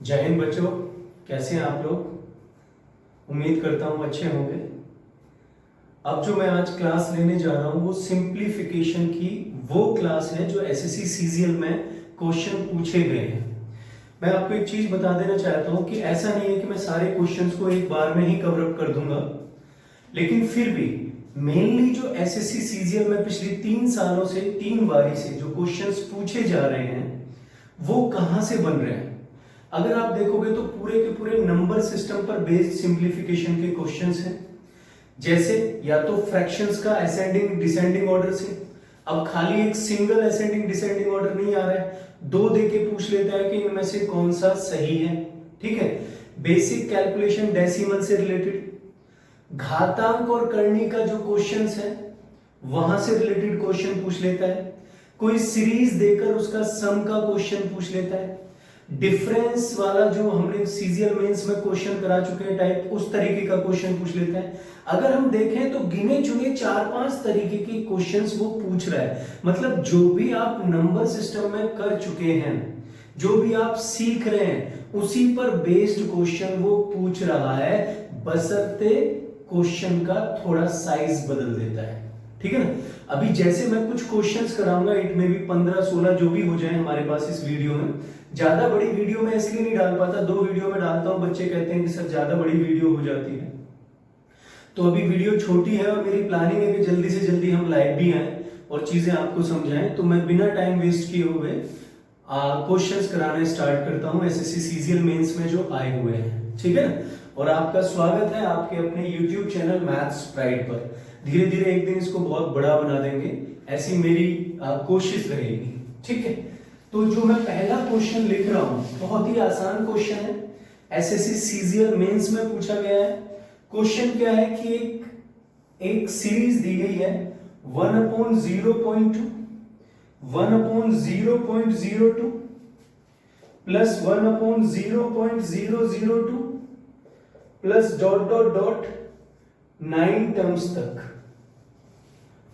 जय हिंद बच्चों, कैसे हैं आप लोग। उम्मीद करता हूँ अच्छे होंगे। अब जो मैं आज क्लास लेने जा रहा हूँ वो सिंप्लीफिकेशन की वो क्लास है जो एसएससी सीजीएल में क्वेश्चन पूछे गए हैं। मैं आपको एक चीज बता देना चाहता हूँ कि ऐसा नहीं है कि मैं सारे क्वेश्चंस को एक बार में ही कवर अप कर दूंगा, लेकिन फिर भी मेनली जो एसएससी सीजीएल में पिछले 3 सालों से 3 बारी से जो क्वेश्चंस पूछे जा रहे हैं वो कहां से बन रहे हैं। अगर आप देखोगे तो पूरे के पूरे नंबर सिस्टम पर बेस्ड सिंप्लीफिकेशन के क्वेश्चंस हैं, जैसे या तो फ्रैक्शंस का असेंडिंग डिसेंडिंग ऑर्डर से। अब खाली एक सिंगल असेंडिंग डिसेंडिंग ऑर्डर नहीं आ रहा है, 2 देके पूछ लेता है कि इनमें से कौन सा सही है। ठीक है, बेसिक कैलकुलेशन डेसिमल से रिलेटेड, घातांक और करनी का जो क्वेश्चंस है वहां से रिलेटेड क्वेश्चन पूछ लेता है। कोई सीरीज देकर उसका सम का क्वेश्चन पूछ लेता है। डिफरेंस वाला जो हमने सीजीएल मेंस में क्वेश्चन करा चुके हैं टाइप, उस तरीके का क्वेश्चन पूछ लेता है। अगर हम देखें तो गिने चुने 4-5 तरीके के क्वेश्चंस वो पूछ रहा है। मतलब जो भी आप नंबर सिस्टम में कर चुके हैं, जो भी आप सीख रहे हैं, उसी पर बेस्ड क्वेश्चन वो पूछ रहा है, बशर्ते क्वेश्चन का थोड़ा साइज बदल देता है। ठीक है ना। अभी जैसे मैं कुछ क्वेश्चंस कराऊंगा, इट में भी 15-16 जो भी हो जाए हमारे पास इस वीडियो में। ज्यादा बड़ी वीडियो में इसलिए नहीं डाल पाता, 2 वीडियो में डालता हूं, बच्चे कहते हैं कि सर ज्यादा बड़ी वीडियो हो जाती है। तो अभी वीडियो छोटी है और मेरी प्लानिंग है कि जल्दी से जल्दी हम लाइव भी आए और चीजें आपको समझाएं। तो मैं बिना टाइम वेस्ट किए हुए क्वेश्चंस कराने स्टार्ट करता हूं एसएससी सीजीएल मेंस में जो आए हुए हैं। ठीक है ना। और आपका स्वागत है आपके अपने यूट्यूब चैनल मैथ्स प्राइड पर। धीरे धीरे एक दिन इसको बहुत बड़ा बना देंगे, ऐसी मेरी कोशिश रहेगी। ठीक है। तो जो मैं पहला क्वेश्चन लिख रहा हूं बहुत ही आसान क्वेश्चन है, एसएससी सीजीएल मेंस में पूछा गया है। क्वेश्चन क्या है कि एक सीरीज दी गई है 1/0.2 1/0.02 plus 1/0.002 plus dot dot dot 9 terms तक,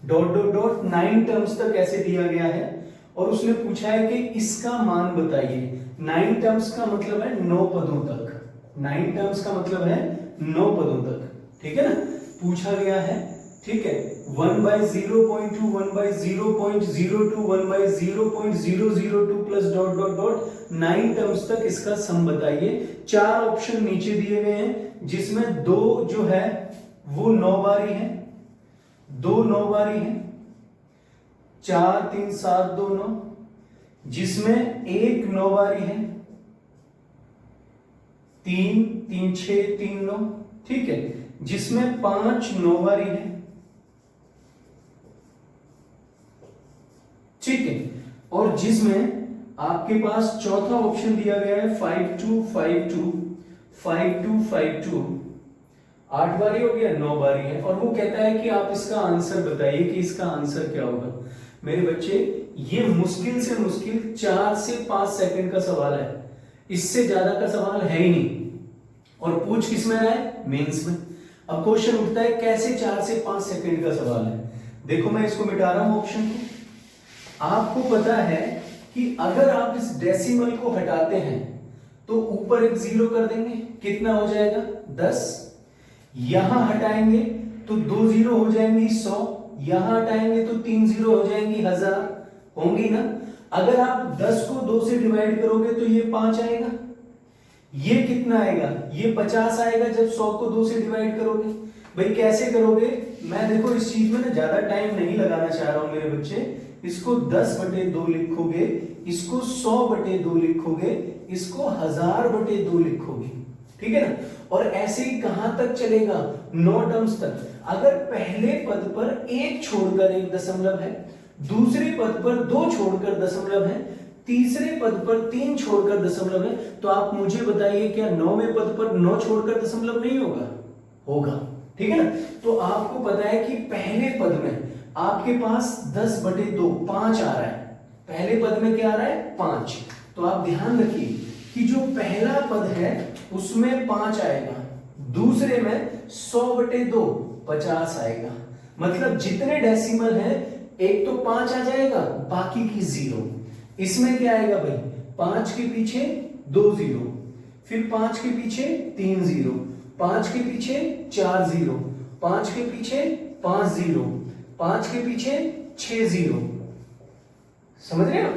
डॉट डॉट डॉट 9 टर्म्स तक ऐसे दिया गया है। और उसने पूछा है कि इसका मान बताइए। 9 टर्म्स का मतलब है 9 पदों तक। 9 टर्म्स का मतलब है 9 पदों तक। ठीक है ना, पूछा गया है। ठीक है, 1/0.2 1/0.02 1/0.002 plus dot dot dot 9 terms तक इसका सम बताइए। 4 ऑप्शन नीचे दिए गए हैं, जिसमें 2 जो है वो 9 बारी है, 2 9 बारी है, 4 3 7 2 9, जिसमें 1 9 बारी है, 3 3 6 3 9। ठीक है, जिसमें 5 9 बारी है। ठीक है, और जिसमें आपके पास चौथा ऑप्शन दिया गया है 5 2 5 2 5 2 5 2, 8 बारी हो गया, 9 बारी है। और वो कहता है कि आप इसका आंसर बताइए कि इसका आंसर क्या होगा। मेरे बच्चे, ये मुश्किल से मुश्किल 4 से 5 सेकंड का सवाल है, इससे ज्यादा का सवाल है ही नहीं। और पूछ किस में रहा है? मेंस में। अब क्वेश्चन उठता है कैसे 4 से 5 सेकंड का सवाल है। देखो मैं इसको मिटा रहा हूं ऑप्शन को। आपको पता है कि अगर आप इस डेसिमल को हटाते हैं तो ऊपर एक 0 कर देंगे, कितना हो जाएगा? 10। यहां हटाएंगे तो 2 0 हो जाएंगी 100, यहां हटाएंगे तो 3 0 हो जाएंगी 1000, होंगी ना। अगर आप 10 को 2 से डिवाइड करोगे तो ये 5 आएगा, ये कितना आएगा? ये 50 आएगा जब 100 को 2 से डिवाइड करोगे। भाई कैसे करोगे? मैं देखो इस चीज में ना ज्यादा टाइम नहीं लगाना चाह रहा हूं मेरे बच्चे। इसको 10/2 लिखोगे, इसको 100/2 लिखोगे, इसको 1000/2 लिखोगे। ठीक है ना। और ऐसे ही कहां तक चलेगा? 9 टर्म्स तक। अगर पहले पद पर 1 छोड़कर 1 दशमलव है, दूसरे पद पर 2 छोड़कर दशमलव है, तीसरे पद पर 3 छोड़कर दशमलव है, तो आप मुझे बताइए क्या 9वें पद पर 9 छोड़कर दशमलव नहीं होगा? होगा। ठीक है ना। तो आपको पता है कि पहले पद में आपके पास 10/2 5 आ रहा है। पहले पद में क्या आ रहा है? 5। तो आप ध्यान रखिए कि जो पहला पद है उसमें 5 आएगा, दूसरे में 100/2 50 आएगा। मतलब जितने डेसिमल है एक तो 5 आ जाएगा, बाकी की 0। इसमें क्या आएगा भाई? 5 के पीछे 2 0, फिर 5 के पीछे 3 जीरो, 5 के पीछे 4 जीरो, 5 के पीछे 5 जीरो, 5 के पीछे 6 जीरो, समझ रहे हो?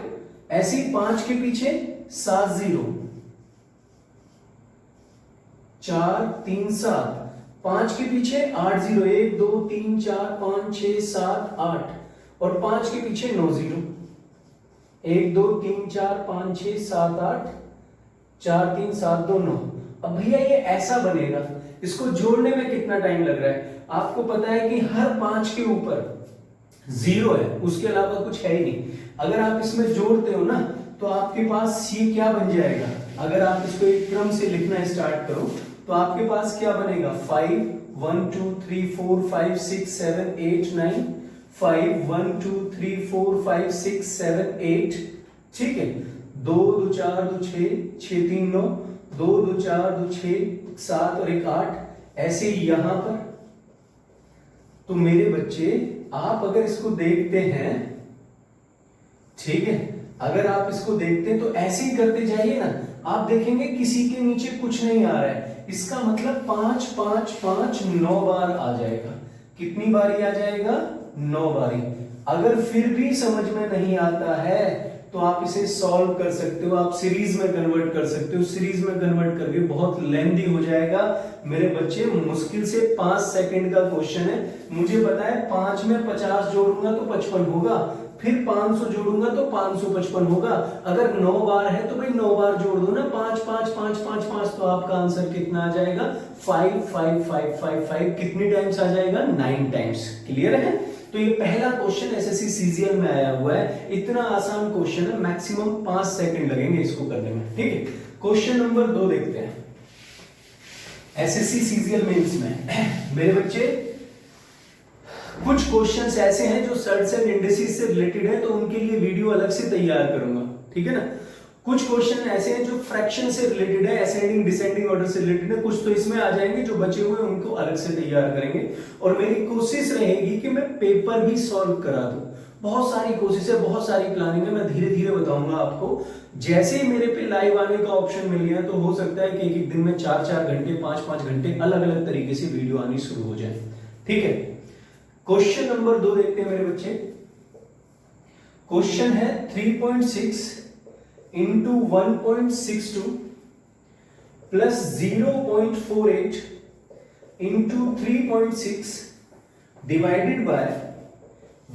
ऐसे ही 5 के पीछे 7 जीरो, 4 3 7, 5 के पीछे 8 जीरो, 1 2 3 4 5 6 7 8, और 5 के पीछे 9 जीरो, 1 2 3 4 5 6 7 8, 4 3 7 2 9। अब भैया ये ऐसा बनेगा, इसको जोड़ने में कितना टाइम लग रहा है? आपको पता है कि हर 5 के ऊपर जीरो है, उसके अलावा कुछ है ही नहीं। अगर आप इसमें जोड़ते हो ना तो आपके पास ये क्या बन जाएगा? अगर आप इसको एक क्रम से लिखना स्टार्ट करो तो आपके पास क्या बनेगा? 5 1 2 3 4 5 6 7 8 9, 5 1 2 3 4 5 6 7 8, ठीक है। 2 2 4 2 6 6 3 9, 2 2 4 2 6 7 और 1 8, ऐसे यहां पर। तो मेरे बच्चे आप अगर इसको देखते हैं, ठीक है, अगर आप इसको देखते हैं तो ऐसे ही करते जाइए ना, आप देखेंगे किसी के नीचे कुछ नहीं आ रहा है। इसका मतलब 5 5 5 9 बार आ जाएगा। कितनी बारी आ जाएगा? 9 बारी। अगर फिर भी समझ में नहीं आता है तो आप इसे सॉल्व कर सकते हो, आप सीरीज में कन्वर्ट कर सकते हो। सीरीज में कन्वर्ट करके बहुत लेंथी हो जाएगा मेरे बच्चे, मुश्किल से 5 सेकंड का क्वेश्चन है। मुझे पता है 5 में 50 जोड़ूंगा तो 55 होगा, फिर 500 जोड़ूंगा तो 555 होगा। अगर 9 बार है तो भाई 9 बार जोड़ दो ना, 5 5 5 5 5, तो आपका आंसर कितना आ जाएगा? 5 5 5 5 5। कितनी टाइम्स आ जाएगा? 9 टाइम्स। क्लियर है? तो ये पहला क्वेश्चन एसएससी सीजीएल में आया हुआ है। इतना आसान क्वेश्चन है, मैक्सिमम 5 सेकंड लगेंगे इसको करने में, ठीक है। क्वेश्चन नंबर 2 देखते हैं एसएससी सीजीएल मेंस में। मेरे बच्चे कुछ क्वेश्चंस ऐसे हैं जो सर्ट्स एंड इंडिसेस से रिलेटेड है, तो उनके लिए वीडियो अलग से तैयार करूंगा, ठीक है ना। कुछ क्वेश्चन ऐसे हैं जो फ्रैक्शन से रिलेटेड है, असेंडिंग डिसेंडिंग ऑर्डर से रिलेटेड है, कुछ तो इसमें आ जाएंगे, जो बचे हुए उनको अलग से तैयार करेंगे। और मेरी कोशिश रहेगी कि मैं पेपर भी सॉल्व करा दूं। बहुत सारी कोशिश है, बहुत सारी प्लानिंग है, मैं धीरे धीरे बताऊंगा आपको। जैसे ही मेरे पे लाइव आने का ऑप्शन मिल गया तो हो सकता है कि एक दिन में 4-4 घंटे 5-5 घंटे अलग अलग तरीके से वीडियो आनी शुरू हो जाए, ठीक है। क्वेश्चन नंबर 2 देखते हैं मेरे बच्चे। क्वेश्चन है 3.6 into 1.62 plus 0.48 into 3.6 divided by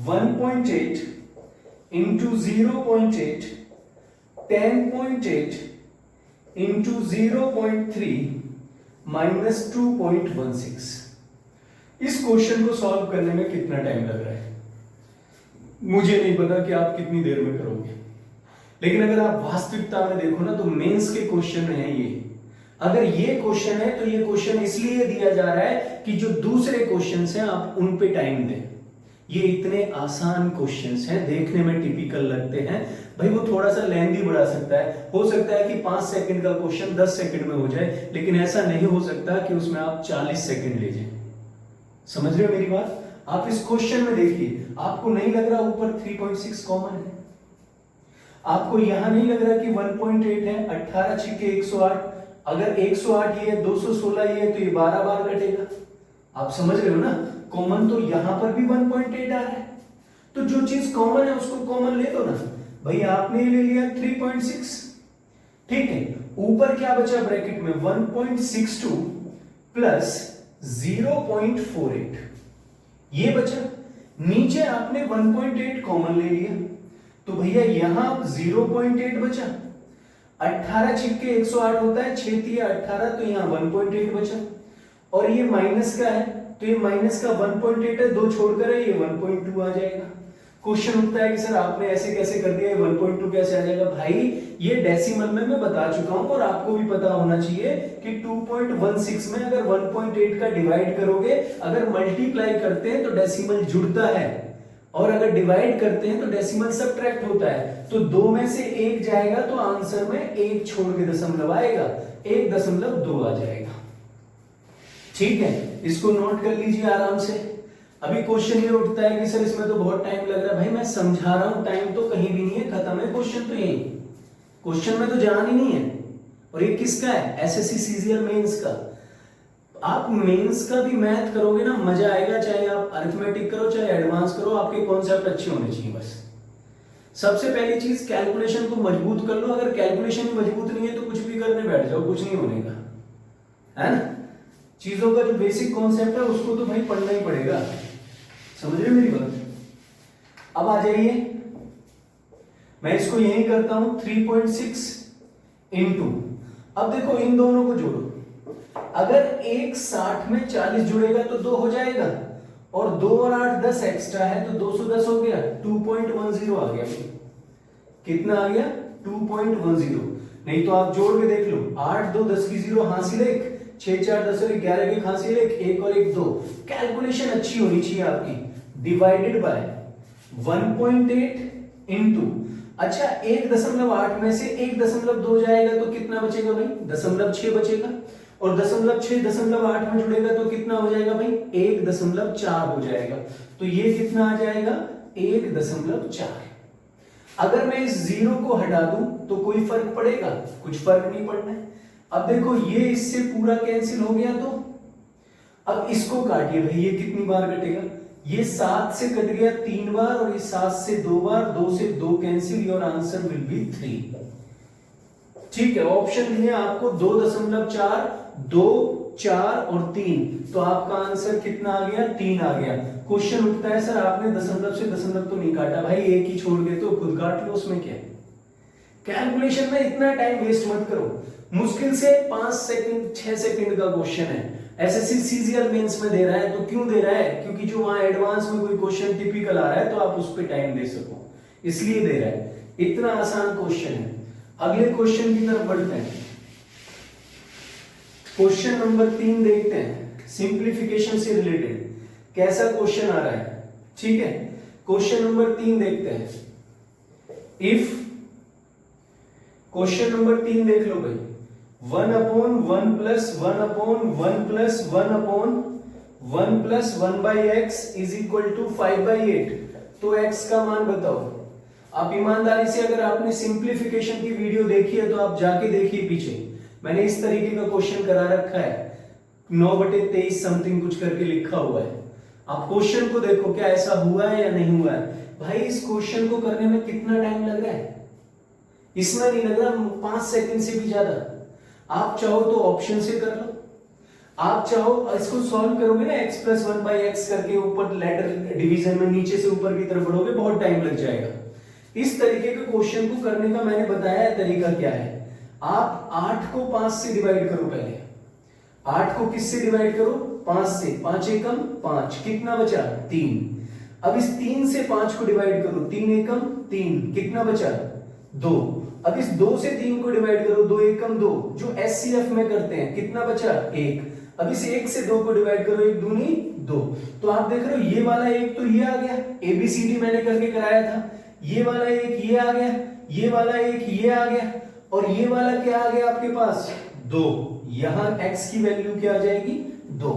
1.8 into 0.8, 10.8 into 0.3 minus 2.16। इस क्वेश्चन को सॉल्व करने में कितना टाइम लग रहा है मुझे नहीं पता कि आप कितनी देर में करोगे, लेकिन अगर आप वास्तविकता में देखो ना तो मेंस के क्वेश्चन है ये। अगर ये क्वेश्चन है तो ये क्वेश्चन इसलिए दिया जा रहा है कि जो दूसरे क्वेश्चन हैं आप उन पे टाइम दें। ये इतने आसान क्वेश्चंस हैं, देखने में टिपिकल लगते हैं, भाई वो थोड़ा सा लेंथी बढ़ा सकता है। हो सकता है कि 5 सेकंड का क्वेश्चन 10 सेकंड में हो जाए, लेकिन ऐसा नहीं हो सकता कि उसमें आप 40 सेकंड ले जाए। समझ रहे हो मेरी बात? आप इस क्वेश्चन में देखिए, आपको नहीं लग रहा ऊपर 3.6 कॉमन है, आपको यहां नहीं लग रहा कि 1.8 है, 18 छिके 108, अगर 108 ये है, 216 ये है, तो ये 12 बार कटेगा। आप समझ रहे हो ना? कॉमन तो यहां पर भी 1.8 आ रहा है, तो जो चीज कॉमन है उसको कॉमन ले दो ना। भाई आपने ले लिया 3.6, ठीक है। ऊपर क्या बचा ब्रैकेट में? 1.62 प्लस 0.48 ये बचा। नीचे आपने 1.8 कॉमन ले लिया, तो भैया यहां 0.8 बचा। 18 छिक्के 108 होता है, 6 तिया 18, तो यहां 1.8 बचा। और ये माइनस का है तो ये माइनस का 1.8 है, 2 छोड़कर है, ये 1.2 आ जाएगा। क्वेश्चन उठता है कि सर आपने ऐसे कैसे कर दिया, 1.2 कैसे आ जाएगा? भाई ये डेसिमल में मैं बता चुका हूं और आपको भी पता होना चाहिए कि 2.16 में अगर 1.8 का डिवाइड करोगे, अगर मल्टीप्लाई करते हैं तो डेसिमल जुड़ता है, और अगर डिवाइड करते हैं तो डेसिमल सबट्रैक्ट होता है। तो 2 में से 1 जाएगा तो आंसर में 1 छोड़ के दशमलव आएगा, 1.2 आ जाएगा, ठीक है। इसको नोट कर लीजिए आराम से। अभी क्वेश्चन ये उठता है कि सर इसमें तो बहुत टाइम लग रहा है। भाई मैं समझा रहा हूं, टाइम तो कहीं भी नहीं है, खत्म है क्वेश्चन। तो यही क्वेश्चन में तो जान ही नहीं है, और ये किसका है? एसएससी सीजीएल मेंस का। आप मेंस का भी मैथ करोगे ना, मजा आएगा, चाहे आप अरिथमेटिक करो चाहे एडवांस करो, आपके कॉन्सेप्ट अच्छे होने चाहिए बस। सबसे पहली चीज कैलकुलेशन को मजबूत कर लो। अगर कैलकुलेशन मजबूत नहीं है तो कुछ भी करने बैठ जाओ, कुछ नहीं होने का, है ना। चीजों का जो बेसिक कॉन्सेप्ट है उसको तो भाई पढ़ना ही पड़ेगा, समझ रहे हो मेरी बात। अब आ जाइए, मैं इसको यही करता हूं 3.6 इंटू, अब देखो इन दोनों को जोड़ो, अगर एक 60 में 40 जुड़ेगा तो 2 हो जाएगा, और 2 और 8 10 एक्स्ट्रा है तो 210 हो गया, 2.10 आ गया। कितना आ गया? 2.10। नहीं तो आप जोड़ के देख लो, 8 2 10 की 0 हासिल 1, 6 4 10 और 11 के हासिल 1, 1 और 1 2। कैलकुलेशन अच्छी होनी चाहिए आपकी। डिवाइडेड बाय 1.8 इंटू, अच्छा 1.8 में से 1.2 जाएगा तो कितना बचेगा भाई? 0.6 बचेगा, और 0.6 0.8 में जुड़ेगा तो कितना हो जाएगा भाई? 1.4 हो जाएगा। तो ये कितना आ जाएगा? 1.4। अगर मैं इस 0 को हटा दूं तो कोई फर्क पड़ेगा? कुछ फर्क नहीं पड़ना है। अब देखो ये इससे पूरा कैंसिल हो गया, तो अब इसको काटिए भाई, ये कितनी बार कटेगा? ये 7 से कट गया 3 बार, और ये 7 से 2 बार, 2 से 2 cancel, your answer will be 3। ठीक है, ऑप्शन है आपको 2.4, 2 4 और 3, तो आपका आंसर कितना आ गया? 3 आ गया। क्वेश्चन उठता है सर आपने दशमलव से दशमलव तो नहीं काटा, भाई एक ही छोड़ गए तो खुद काट लो, उसमें क्या है। कैलकुलेशन में इतना टाइम वेस्ट मत करो। मुश्किल से 5 सेकंड 6 सेकंड का क्वेश्चन है, एसएससी सीजीएल मेंस में दे रहा है, तो क्यों दे रहा है? क्योंकि जो वहां एडवांस में कोई क्वेश्चन टिपिकल आ रहा है तो आप उस पर टाइम दे सको, इसलिए दे रहा है। इतना आसान क्वेश्चन है। अगले क्वेश्चन की तरफ बढ़ते हैं। क्वेश्चन नंबर 3 देखते हैं, सिंप्लीफिकेशन से रिलेटेड कैसा क्वेश्चन आ रहा है। ठीक है, क्वेश्चन नंबर 3 देखते हैं। इफ, क्वेश्चन नंबर 3 देख लो भाई, 1/1 plus 1/1 plus 1/1 plus 1/x is equal to 5/8, तो x का मान बताओ। आप ईमानदारी से, अगर आपने सिंप्लीफिकेशन की वीडियो देखी है तो आप जाके देखिए पीछे, मैंने इस तरीके का क्वेश्चन करा रखा है, 9/23 समथिंग कुछ करके लिखा हुआ है। आप क्वेश्चन को देखो, क्या ऐसा हुआ है या नहीं हुआ है। भाई इस क्वेश्चन को करने में कितना टाइम लग रहा है? इसमें नहीं लग रहा 5 सेकंड से भी ज्यादा। आप चाहो तो ऑप्शन से कर लो, आप चाहो इसको सॉल्व करोगे ना x + 1/x करके, ऊपर लेटर डिवीजन में नीचे से ऊपर की तरफ बढ़ोगे, बहुत टाइम लग जाएगा। इस तरीके के क्वेश्चन को करने का मैंने बताया है तरीका क्या है। आप 8 को 5 से डिवाइड करो, पहले 8 को किससे डिवाइड करो? 5 से, 5 एकम 5, कितना बचा? 3। अब इस 3 से 5 को डिवाइड करो, 3 एकम 3, कितना बचा? 2। अब इस 2 से 3 को डिवाइड करो, 2 एकम 2, जो एचसीएफ में करते हैं, कितना बचा? 1। अब इस 1 से 2 को डिवाइड करो, 1 दूनी 2। तो आप देख रहे हो ये वाला एक तो ये आ गया, एबीसीडी मैंने करके कराया था, ये वाला एक ये आ गया, ये वाला एक ये आ गया, और ये वाला क्या आ गया आपके पास? 2। यहां x की वैल्यू क्या आ जाएगी? 2।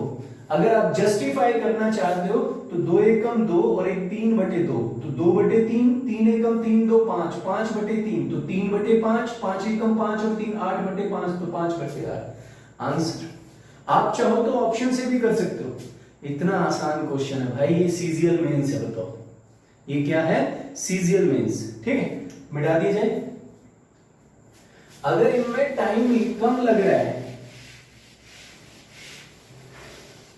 अगर आप जस्टिफाई करना चाहते हो तो 2 एकम 2 और एक 3/2, तो 2/3, 3 एकम 3 2 5, 5/3, तो 3/5, 5 एकम 5 और 3 8/5, तो 5/8 आंसर। आप चाहो तो ऑप्शन से भी कर सकते हो। इतना आसान क्वेश्चन है भाई, ये सीजीएल मेंस है। बताओ ये क्या है? CGL mains. ठीक है, मिटा दिया जाए। अगर इनमें टाइम कम लग रहा है,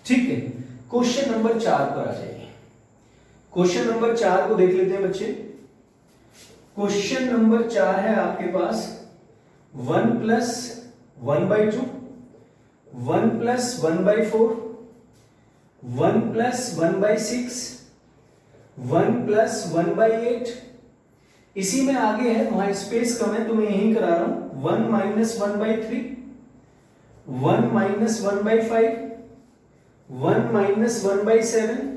ठीक है, क्वेश्चन नंबर 4 पर आ जाइए। क्वेश्चन नंबर 4 को देख लेते हैं बच्चे। क्वेश्चन नंबर 4 है आपके पास 1 + 1/2, 1 + 1/4, 1 + 1/6, 1 + 1/8। इसी में आगे है, वहां स्पेस कम है तो मैं यही करा रहा हूं। 1 - 1/3, 1 - 1/5, 1 - 1/7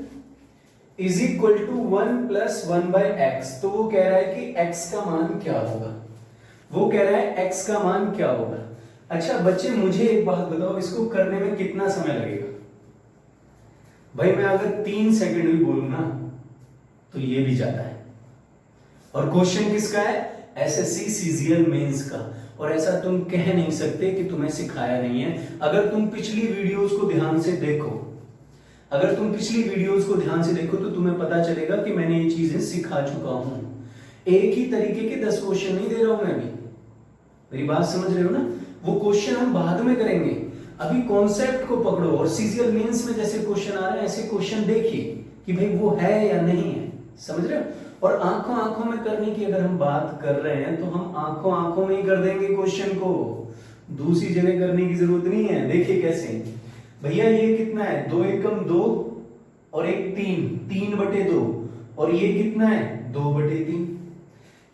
इज इक्वल टू 1 + 1/x। तो वो कह रहा है कि x का मान क्या होगा, वो कह रहा है x का मान क्या होगा। अच्छा बच्चे मुझे एक बात बताओ, इसको करने में कितना समय लगेगा? भाई मैं अगर 3 सेकंड भी बोलूं ना तो ये भी जाता है। और क्वेश्चन किसका है? एसएससी सीजीएल मेंस का। और ऐसा तुम कह नहीं सकते कि तुम्हें सिखाया नहीं है। अगर तुम पिछली वीडियोस को ध्यान से देखो, अगर तुम पिछली वीडियोस को ध्यान से देखो तो तुम्हें पता चलेगा कि मैंने ये चीजें सिखा चुका हूं। एक ही तरीके के 10 क्वेश्चन नहीं दे रहा हूं मैं अभी, मेरी बात समझ रहे हो ना? वो क्वेश्चन हम बाद में करेंगे, अभी कॉन्सेप्ट को पकड़ो। और सीजीएल मेंस में जैसे क्वेश्चन आ रहे हैं ऐसे क्वेश्चन देखिए कि भाई वो है या नहीं है, समझ रहे हो? और आंखों आंखों में करने की अगर हम बात कर रहे हैं तो हम आंखों आंखों में ही कर देंगे क्वेश्चन को, दूसरी जगह करने की जरूरत नहीं है। देखिए कैसे भैया, ये कितना है? 2 एकम 2 और 1 3, 3/2। और ये कितना है? 2/3।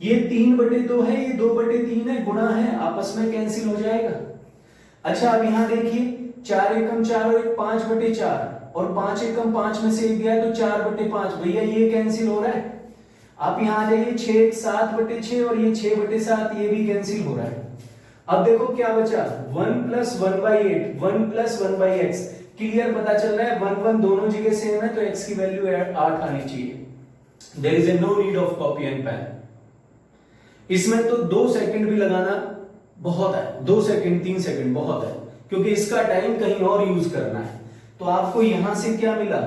ये 3/2 है, ये 2/3 है, गुणा है, आपस में कैंसिल हो जाएगा। अच्छा अब यहां देखिए, 4 एकम 4 और 1 5/4, और 5 एकम 5 में से 1 गया तो 4/5। भैया ये कैंसिल हो रहा है। आप यहां आ जाइए, 6 1 7/6 और ये 6/7, ये भी कैंसिल हो रहा है। अब देखो क्या बचा, 1 + 1/8, 1 + 1/x। क्लियर पता चल रहा है 1 1 दोनों जगह सेम है तो x की वैल्यू 8 आनी चाहिए। There is no need of copy and pen. इसमें तो 2 सेकंड भी लगाना बहुत है, 2 सेकंड 3 सेकंड बहुत है, क्योंकि इसका टाइम कहीं और यूज करना है। तो आपको यहां से क्या मिला,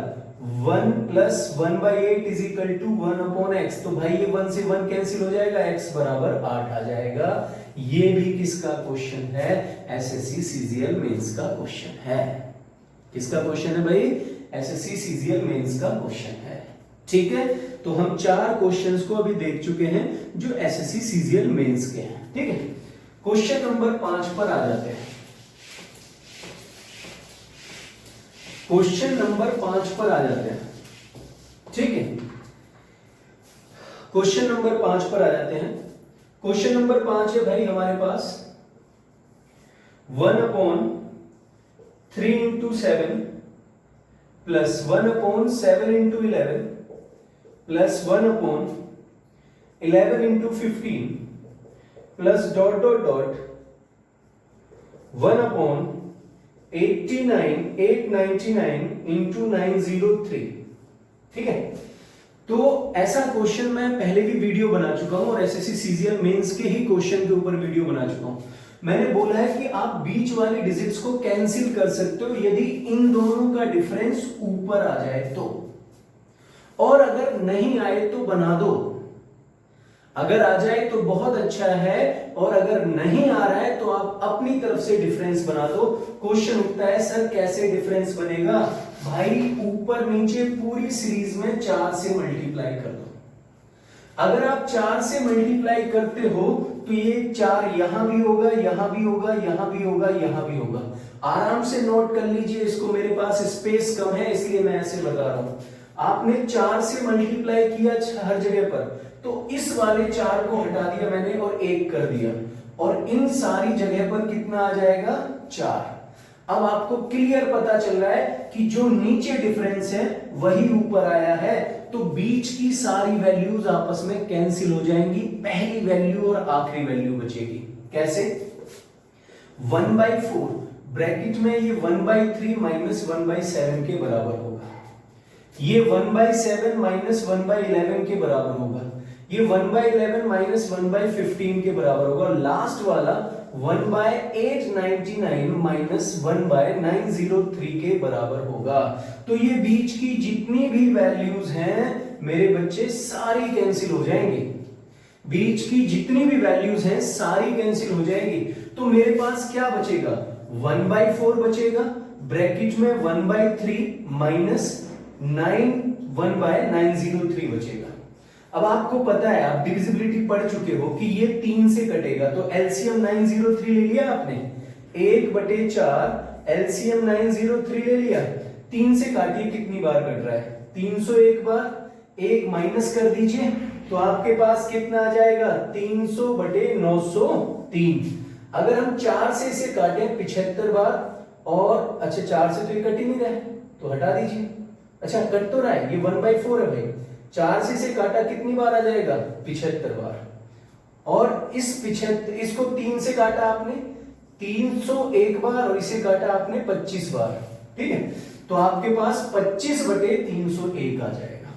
1 + 1/8 = 1/x। तो भाई ये 1 से 1 कैंसिल हो जाएगा, x = 8 आ जाएगा। ये भी किसका क्वेश्चन है? एसएससी सीजीएल मेंस का क्वेश्चन है। किसका क्वेश्चन है भाई? एसएससी सीजीएल मेंस का क्वेश्चन है। ठीक है, तो हम 4 क्वेश्चंस को अभी देख चुके हैं जो एसएससी सीजीएल मेंस के हैं। ठीक है, क्वेश्चन नंबर 5 पर आ जाते हैं। क्वेश्चन नंबर 5 पर आ जाते हैं। ठीक है, क्वेश्चन नंबर 5 पर आ जाते हैं। क्वेश्चन नंबर 5 है भाई हमारे पास 1/3 × 7 + 1/7 × 11 + 1/11 × 15 + ... 1/899 × 903। ठीक है, तो ऐसा क्वेश्चन मैं पहले भी वीडियो बना चुका हूं और एसएससी सीजीएल मेंस के ही क्वेश्चन के ऊपर वीडियो बना चुका हूं। मैंने बोला है कि आप बीच वाली डिजिट्स को कैंसिल कर सकते हो यदि इन दोनों का डिफरेंस ऊपर आ जाए तो, और अगर नहीं आए तो बना दो। अगर आ जाए तो बहुत अच्छा है, और अगर नहीं आ रहा है तो आप अपनी तरफ से डिफरेंस बना दो। क्वेश्चन उठता है सर कैसे डिफरेंस बनेगा? भाई ऊपर नीचे पूरी सीरीज में 4 से मल्टीप्लाई कर दो। अगर आप 4 से मल्टीप्लाई करते हो तो ये 4 यहां भी होगा, यहां भी होगा, यहां भी होगा, यहां भी होगा। आराम से नोट कर लीजिए इसको, मेरे पास स्पेस कम है इसलिए मैं ऐसे बता रहा हूं। आपने 4 से मल्टीप्लाई किया हर जगह पर, तो इस वाले 4 को हटा दिया मैंने और 1 कर दिया, और इन सारी जगह पर कितना आ जाएगा? 4। अब आपको क्लियर पता चल रहा है कि जो नीचे डिफरेंस है वही ऊपर आया है, तो बीच की सारी वैल्यूज आपस में कैंसिल हो जाएंगी, पहली वैल्यू और आखिरी वैल्यू बचेगी। कैसे? 1/4 ब्रैकेट में ये 1/3 - 1/7 के बराबर होगा, ये 1/7 - 1/11 के बराबर होगा, ये 1/11 - 1/15 के बराबर होगा, और लास्ट वाला 1/899 - 1/903 के बराबर होगा। तो ये बीच की जितनी भी वैल्यूज हैं मेरे बच्चे सारी कैंसिल हो जाएंगी, बीच की जितनी भी वैल्यूज हैं सारी कैंसिल हो जाएंगी। तो मेरे पास क्या बचेगा? 1/4 बचेगा, ब्रैकेट में 1/3 - 1/903 बचेगा। अब आपको पता है, आप डिविजिबिलिटी पढ़ चुके हो कि ये 3 से कटेगा, तो एलसीएम 903 ले लिया आपने, 1/4 एलसीएम 903 ले लिया। 3 से काटिए कितनी बार कट रहा है? 301 बार, 1 माइनस कर दीजिए तो आपके पास कितना आ जाएगा? 300/903। अगर हम 4 से इसे काटें 75 बार, और अच्छा 4 से तो ये कट ही नहीं रहा है तो हटा दीजिए। अच्छा कट तो रहा है, ये 1/4 है भाई, 4 से इसे काटा कितनी बार आ जाएगा? 75 बार। और इस 75 इसको 3 से काटा आपने 301 बार, और इसे काटा आपने 25 बार। ठीक है, तो आपके पास 25/301 आ जाएगा,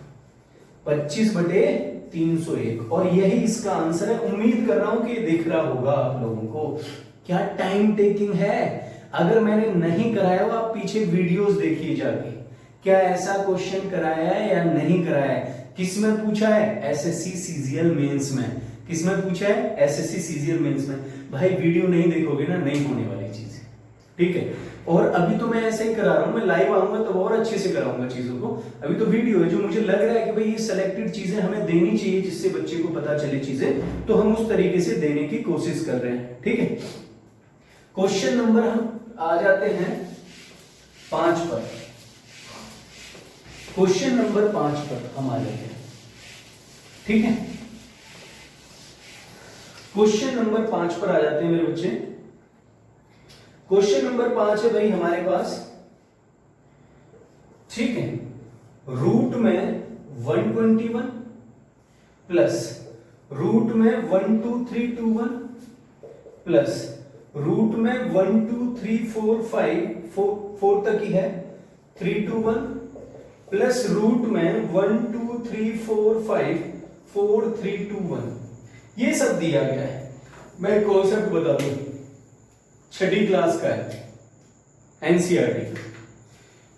25/301। 301 और यही इसका आंसर है। उम्मीद कर रहा हूं कि दिख रहा होगा आप लोगों को। क्या टाइम टेकिंग है। अगर मैंने नहीं कराया हो आप पीछे वीडियोस देखिए जाके, क्या ऐसा क्वेश्चन कराया है या नहीं कराया है। किसमें पूछा है, एसएससी सीजीएल मेंस में। किसमें पूछा है, एसएससी सीजीएल मेंस में। भाई वीडियो नहीं देखोगे ना, नहीं होने वाली चीज है, ठीक है। और अभी तो मैं ऐसे ही करा रहा हूं, मैं लाइव आऊंगा तो और अच्छे से कराऊंगा चीजों को। अभी तो वीडियो है, जो मुझे लग रहा है कि भाई ये सिलेक्टेड चीजें हमें देनी चाहिए जिससे बच्चे को पता चले चीजें, तो हम उस तरीके से देने की कोशिश कर रहे हैं, ठीक है। क्वेश्चन नंबर हम आ जाते हैं 5 पर। क्वेश्चन नंबर 5 पर हम आ जाते हैं, ठीक है। क्वेश्चन नंबर 5 पर आ जाते हैं मेरे बच्चे। क्वेश्चन नंबर 5 है भाई हमारे पास, ठीक है। रूट में 121 प्लस रूट में 12321 प्लस रूट में 12345 4 तक ही है 321 प्लस रूट में 12345 4321, ये सब दिया गया है। मैं कॉन्सेप्ट बता दूं, छठी क्लास का है, एनसीईआरटी,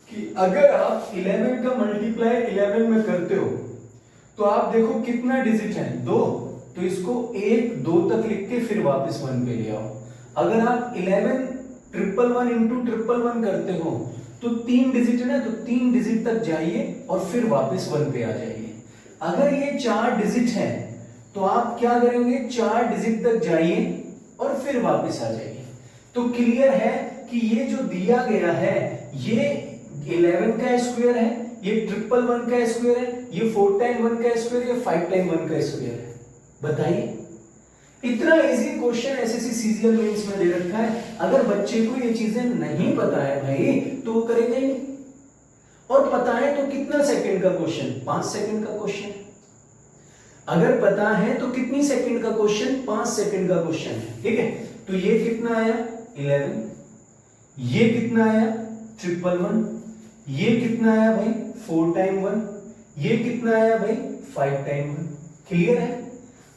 कि अगर आप 11 का मल्टीप्लाई 11 में करते हो तो आप देखो कितना डिजिट है, 2, तो इसको 1 2 तक लिख के फिर वापस 1 पे ले आओ। अगर आप 11 111 इंटू 111 करते हो तो 3 डिजिट है ना, तो 3 डिजिट तक जाइए और फिर वापस 1 पे आ जाइए। अगर ये 4 डिजिट है तो आप क्या करेंगे, 4 डिजिट तक जाइए और फिर वापस आ जाइए। तो क्लियर है कि ये जो दिया गया है ये 11 का स्क्वायर है, ये 111 का स्क्वायर है, ये 4 टाइम 1 का स्क्वायर, ये 5 टाइम 1 का स्क्वायर है। बताइए, इतना easy question SSC CGL mains में दे रखा है। अगर बच्चे को ये चीजें नहीं पता है भाई तो वो करेगा ही नहीं। और पता है तो कितना सेकंड का क्वेश्चन, 5 सेकंड का क्वेश्चन। अगर पता है तो कितनी सेकंड का क्वेश्चन, 5 सेकंड का क्वेश्चन है, ठीक है। तो ये कितना आया 11, ये कितना आया 111, ये कितना आया भाई 4 टाइम 1, ये कितना आया भाई 5 टाइम 1। क्लियर है।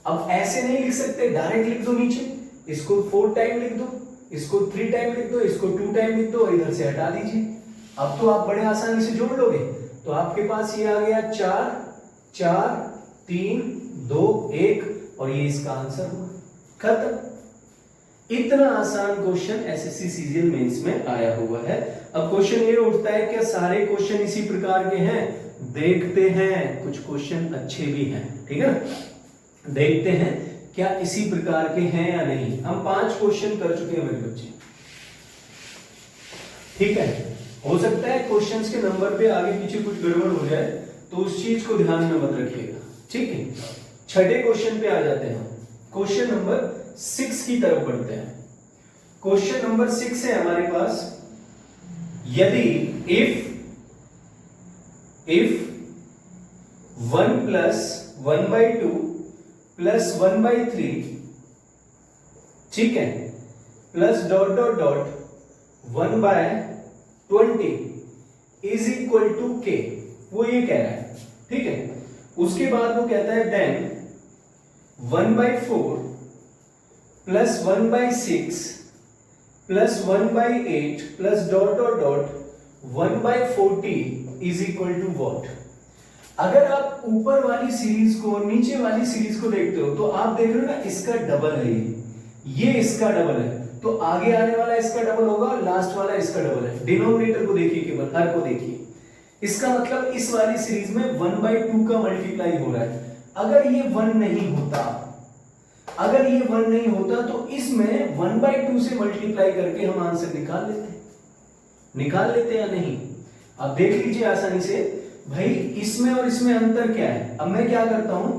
अब ऐसे नहीं लिख सकते, डायरेक्ट लिख दो नीचे, इसको 4 टाइम लिख दो, इसको 3 टाइम लिख दो, इसको 2 टाइम लिख दो और इधर से हटा दीजिए। अब तो आप बड़े आसानी से जोड़ लोगे। तो आपके पास ये आ गया 4 4 3 2 1 और ये इसका आंसर हुआ, खत्म। इतना आसान क्वेश्चन एसएससी सीजीएल मेंस में आया हुआ है। अब क्वेश्चन ये उठता है, क्या सारे क्वेश्चन इसी प्रकार के हैं? देखते हैं, कुछ क्वेश्चन अच्छे भी हैं, ठीक है ना। देखते हैं क्या इसी प्रकार के हैं या नहीं। हम 5 क्वेश्चन कर चुके हैं मेरे बच्चे, ठीक है। हो सकता है क्वेश्चंस के नंबर पे आगे पीछे कुछ गड़बड़ हो जाए, तो उस चीज को ध्यान में मत रखिएगा, ठीक है। छठे क्वेश्चन पे आ जाते हैं। क्वेश्चन नंबर 6 की तरफ बढ़ते हैं। क्वेश्चन नंबर 6 है हमारे पास, यदि इफ 1 प्लस 1/2 प्लस 1/3, ठीक है, plus dot dot dot 1/20 is equal to के, वो ये कह रहा है, ठीक है। उसके बाद वो कहता है then 1/4 plus 1/6 plus 1/8 plus dot dot dot 1/40 is equal to what. अगर आप ऊपर वाली सीरीज को और नीचे वाली सीरीज को देखते हो तो आप देख रहे हो ना, इसका डबल है, ये इसका डबल है, तो आगे आने वाला इसका डबल होगा और लास्ट वाला इसका डबल है। डिनोमिनेटर को देखिए, केवल हर को देखिए। इसका मतलब इस वाली सीरीज में 1/2 का मल्टीप्लाई हो रहा है। अगर ये 1 नहीं होता, अगर ये 1 नहीं होता तो इसमें 1/2 से मल्टीप्लाई करके हम आंसर निकाल लेते या नहीं। अब देख लीजिए आसानी से भाई, इसमें और इसमें अंतर क्या है। अब मैं क्या करता हूं,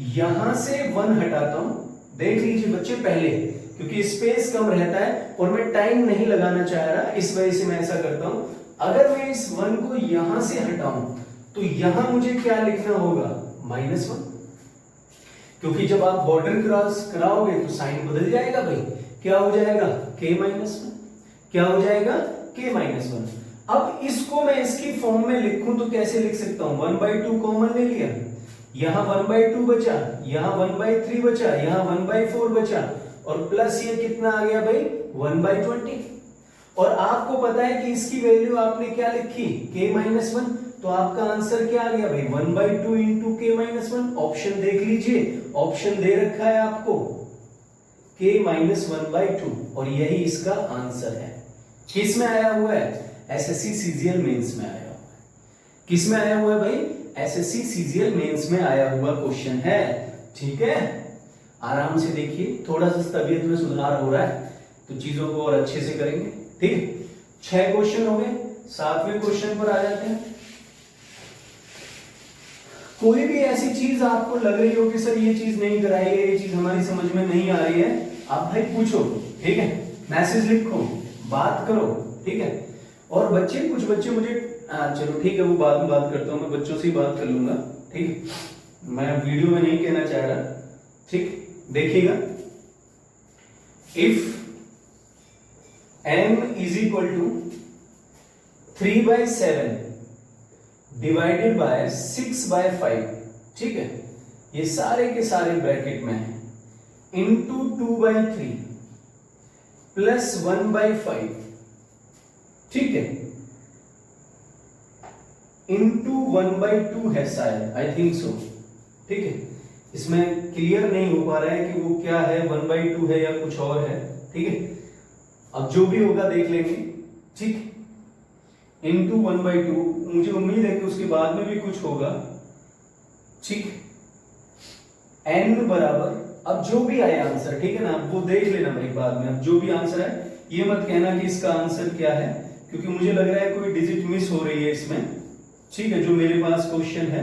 यहां से 1 हटाता हूं। देख लीजिए बच्चे, पहले क्योंकि स्पेस कम रहता है और मैं टाइम नहीं लगाना चाह रहा, इस वजह से मैं ऐसा करता हूं। अगर मैं इस 1 को यहां से हटाऊं तो यहां मुझे क्या लिखना होगा, -1, क्योंकि जब आप बॉर्डर क्रॉस कराओगे तो साइन बदल जाएगा भाई। क्या हो जाएगा, k-1, क्या हो जाएगा, k-1। अब इसको मैं इसकी फॉर्म में लिखूं तो कैसे लिख सकता हूं, 1/2 कॉमन ले लिया, यहाँ 1/2 बचा, यहाँ 1/3 बचा, यहाँ 1/4 बचा, और प्लस ये कितना आ गया भाई 1/20। और आपको पता है कि इसकी वैल्यू आपने क्या लिखी k-1, तो आपका आंसर क्या आ गया भाई 1/2 इंटू k-1। ऑप्शन देख लीजिए, ऑप्शन दे रखा है आपको k-1/2, और यही इसका आंसर है। किस में आया हुआ है? एसएससी सीजीएल मेंस में आया हुआ है। किस में आया हुआ है भाई? एसएससी सीजीएल मेंस में आया हुआ क्वेश्चन है। ठीक है, आराम से देखिए, थोड़ा सा तबीयत में सुधार हो रहा है तो चीजों को और अच्छे से करेंगे। ठीक है, 6 क्वेश्चन हो गए, 7वें क्वेश्चन पर आ जाते हैं। कोई भी ऐसी चीज आपको लग रही हो कि सर ये चीज नहीं कराई है, ये चीज हमारी समझ में नहीं आ रही है, आप भाई पूछो। ठीक है, मैसेज लिखो, बात करो। ठीक है, और बच्चे, कुछ बच्चे मुझे चलो ठीक है, वो बाद में बात करता हूं, मैं बच्चों से ही बात कर लूंगा। ठीक है, मैं वीडियो में नहीं कहना चाह रहा। ठीक, देखिएगा, if m is equal to 3/7 divided by 6/5, ठीक है, ये सारे के सारे ब्रैकेट में है, इंटू 2/3 प्लस 1/5, ठीक है, इंटू 1/2 है शायद, आई थिंक सो। ठीक है, इसमें क्लियर नहीं हो पा रहा है कि वो क्या है, 1/2 है या कुछ और है। ठीक है, अब जो भी होगा देख लेंगे। ठीक, इंटू 1/2, मुझे उम्मीद है कि उसके बाद में भी कुछ होगा। ठीक, n बराबर, अब जो भी आए आंसर, ठीक है ना, वो देख लेना भाई बाद में। अब जो भी आंसर है ये मत कहना कि इसका आंसर क्या है, क्योंकि मुझे लग रहा है कोई डिजिट मिस हो रही है इसमें। ठीक है, जो मेरे पास क्वेश्चन है,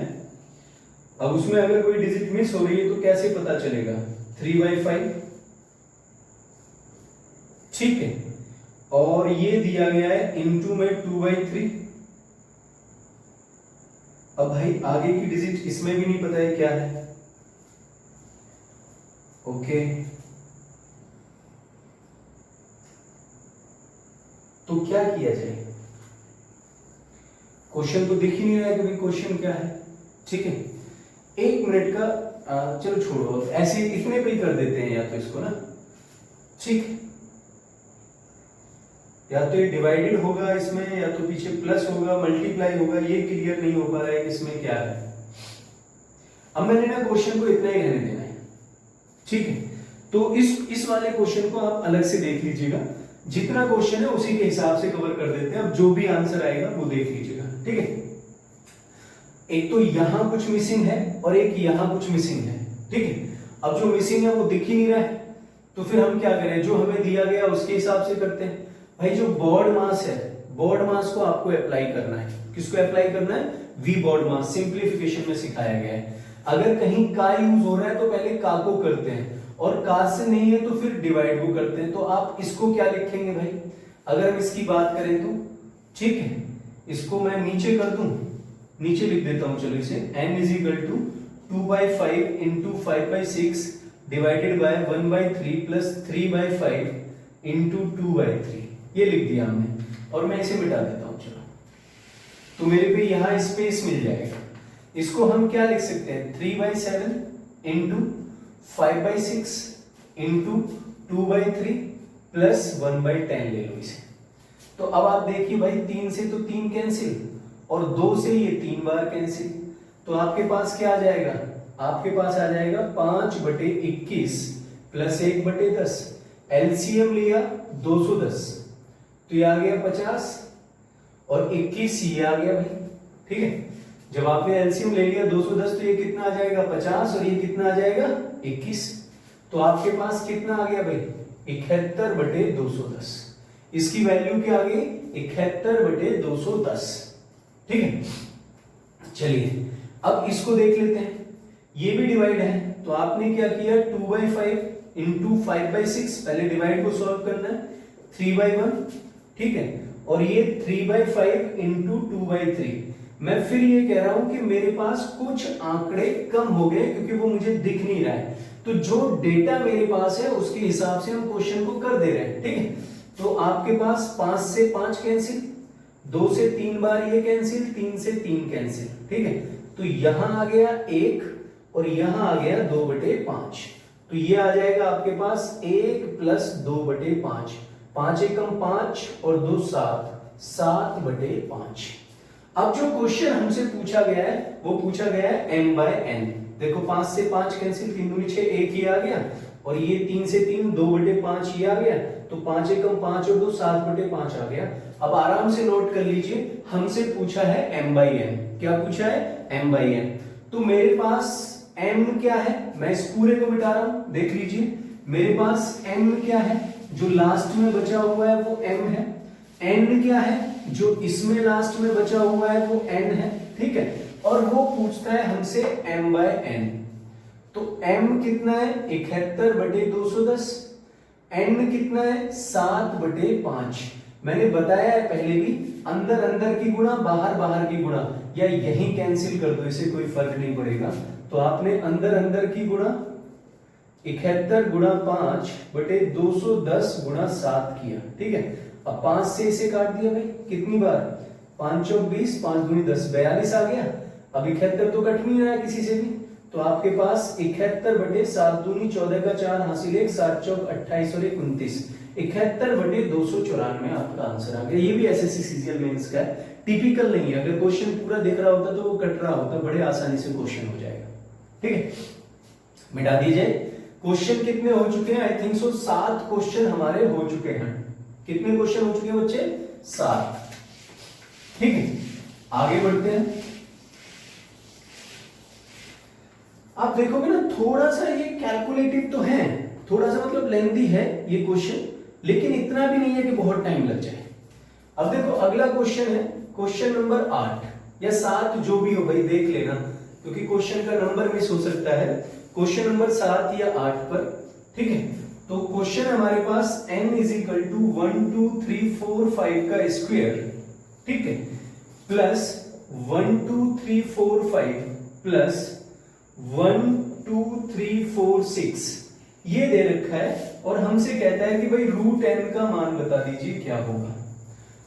अब उसमें अगर कोई डिजिट मिस हो रही है तो कैसे पता चलेगा? 3/5, ठीक है, और ये दिया गया है इंटू में 2/3। अब भाई आगे की डिजिट इसमें भी नहीं पता है क्या है। ओके, तो क्या किया जाए? क्वेश्चन तो दिख ही नहीं रहा है कि भाई क्वेश्चन क्या है। ठीक है, 1 मिनट का चलो छोड़ो, ऐसे इतने पे ही कर देते हैं, या तो इसको ना, ठीक, या तो ये डिवाइडेड होगा इसमें, या तो पीछे प्लस होगा, मल्टीप्लाई होगा, ये क्लियर नहीं हो पा रहा है कि इसमें क्या है। अब मैंने ना क्वेश्चन को इतना ही रहने देना है। ठीक है, तो इस वाले क्वेश्चन को आप अलग से देख लीजिएगा, जितना क्वेश्चन है उसी के हिसाब से कवर कर देते हैं। अब जो भी आंसर आएगा वो देख लीजिएगा। ठीक है, एक तो यहां कुछ मिसिंग है और एक यहां कुछ मिसिंग है। ठीक है, अब जो मिसिंग है वो दिख ही नहीं रहा है, तो फिर हम क्या करें, जो हमें दिया गया उसके हिसाब से करते हैं। भाई जो बोर्ड मास है, बोर्ड मास को आपको अप्लाई करना है। किसको अप्लाई करना है? वी बोर्ड मास, सिंप्लीफिकेशन में सिखाया गया है। अगर कहीं का यूज हो रहा है तो पहले का को करते हैं, और का से नहीं है तो फिर डिवाइड को करते हैं। तो आप इसको क्या लिखेंगे भाई, अगर हम इसकी बात करें तो? ठीक है, इसको मैं नीचे कर दूं, नीचे लिख देता हूं, चलो इसे, n is equal to 2/5 into 5/6 divided by 1/3 plus 3/5 into 2/3, ये लिख दिया हमने, और मैं इसे मिटा देता हूं। चलो, तो मेरे पे यहां स्पेस मिल जाएगा। इसको हम क्या लिख सकते हैं, 3/7 इंटू 5/6 इंटू 2/3 प्लस 1/10 ले लो इसे। तो अब आप देखिए भाई, 3 से तो 3 कैंसिल, और 2 से ये 3 बार कैंसिल, तो आपके पास क्या आ जाएगा? आपके पास आ जाएगा 5/21 प्लस 1/10। एलसीएम लिया 210, तो ये आ गया 50, और 21 ये आ गया भाई। ठीक है, जब आपने एलसीएम ले लिया 210, तो ये कितना आ जाएगा 50, और ये कितना आ जाएगा 21। तो आपके पास कितना आ गया भाई 71/210। इसकी वैल्यू क्या आ गई 71/210। ठीक है, चलिए अब इसको देख लेते हैं। ये भी डिवाइड है, तो आपने क्या किया, 2/5 इंटू 5/6, पहले डिवाइड को सॉल्व करना है, 3/1। ठीक है, और ये 3/5 इंटू 2/3। मैं फिर ये कह रहा हूं कि मेरे पास कुछ आंकड़े कम हो गए क्योंकि वो मुझे दिख नहीं रहा है, तो जो डेटा मेरे पास है उसके हिसाब से हम क्वेश्चन को कर दे रहे हैं। ठीक है, तो आपके पास 5 से 5 कैंसिल, 2 से 3 बार ये कैंसिल, 3 से 3 कैंसिल। ठीक है, तो यहां आ गया 1, और यहां आ गया 2/5, तो ये आ जाएगा आपके पास 1 + 2/5, 5 एकम 5 और 2 7, 7/5। अब जो क्वेश्चन हमसे पूछा गया है वो पूछा गया है m/n। देखो 5 से 5 कैंसिल, 3 दूनी 6, 1 ही आ गया, और ये 3 से 3 2/5 ये आ गया, तो 5 एकम 5 और 2 7/5 आ गया। अब आराम से नोट कर लीजिए, हमसे पूछा है m/n। क्या पूछा है? m/n। तो मेरे पास m क्या है, मैं इस पूरे को मिटा रहा हूं, देख लीजिए मेरे पास m क्या है, जो लास्ट में बचा हुआ है वो m है, n क्या है, जो इसमें लास्ट में बचा हुआ है वो n है, ठीक है। और वो पूछता है हमसे m/n। तो m कितना है? 71/210। n कितना है? 7/5। मैंने बताया है पहले भी, अंदर अंदर की गुणा, बाहर बाहर की गुणा, या यही कैंसिल कर दो, इसे कोई फर्क नहीं पड़ेगा। तो आपने अंदर अंदर की गुणा 71 गुणा 5/210 गुणा 7 किया, ठीक है। अब 5 से इसे काट दिया भाई, कितनी बार? 5 चौक 20, 5 दूनी 10, 42 आ गया। अब 71 तो कट नहीं रहा है किसी से भी, तो आपके पास 71/7 दूनी 14 का 4 हासिल 1, 7 चौक 28 और 1 29, 71/294 आपका आंसर आ गया। ये भी एसएससी सीजीएल मेंस का है, टिपिकल नहीं है। अगर क्वेश्चन पूरा दिख रहा होता तो वो कट रहा होता, बड़े आसानी से क्वेश्चन हो जाएगा, ठीक है। मिटा दीजिए। क्वेश्चन कितने हो चुके हैं? आई थिंक सो 7 क्वेश्चन हमारे हो चुके हैं। कितने क्वेश्चन हो चुके हैं बच्चे? 7, ठीक है। आगे बढ़ते हैं। आप देखोगे ना, थोड़ा सा ये कैलकुलेटिव तो है, थोड़ा सा मतलब लेंथी है ये क्वेश्चन, लेकिन इतना भी नहीं है कि बहुत टाइम लग जाए। अब देखो अगला क्वेश्चन है, क्वेश्चन नंबर 8 या 7, जो भी हो भाई देख लेना, क्योंकि क्वेश्चन का नंबर मिस हो सकता है। क्वेश्चन नंबर 7 या 8 पर, ठीक है। तो क्वेश्चन हमारे पास n = 1 2 3 4 5 का स्क्वायर, ठीक है, प्लस 1 2 3 4 5 प्लस 1 2 3 4 6 ये दे रखा है, और हमसे कहता है कि भाई √n का मान बता दीजिए क्या होगा।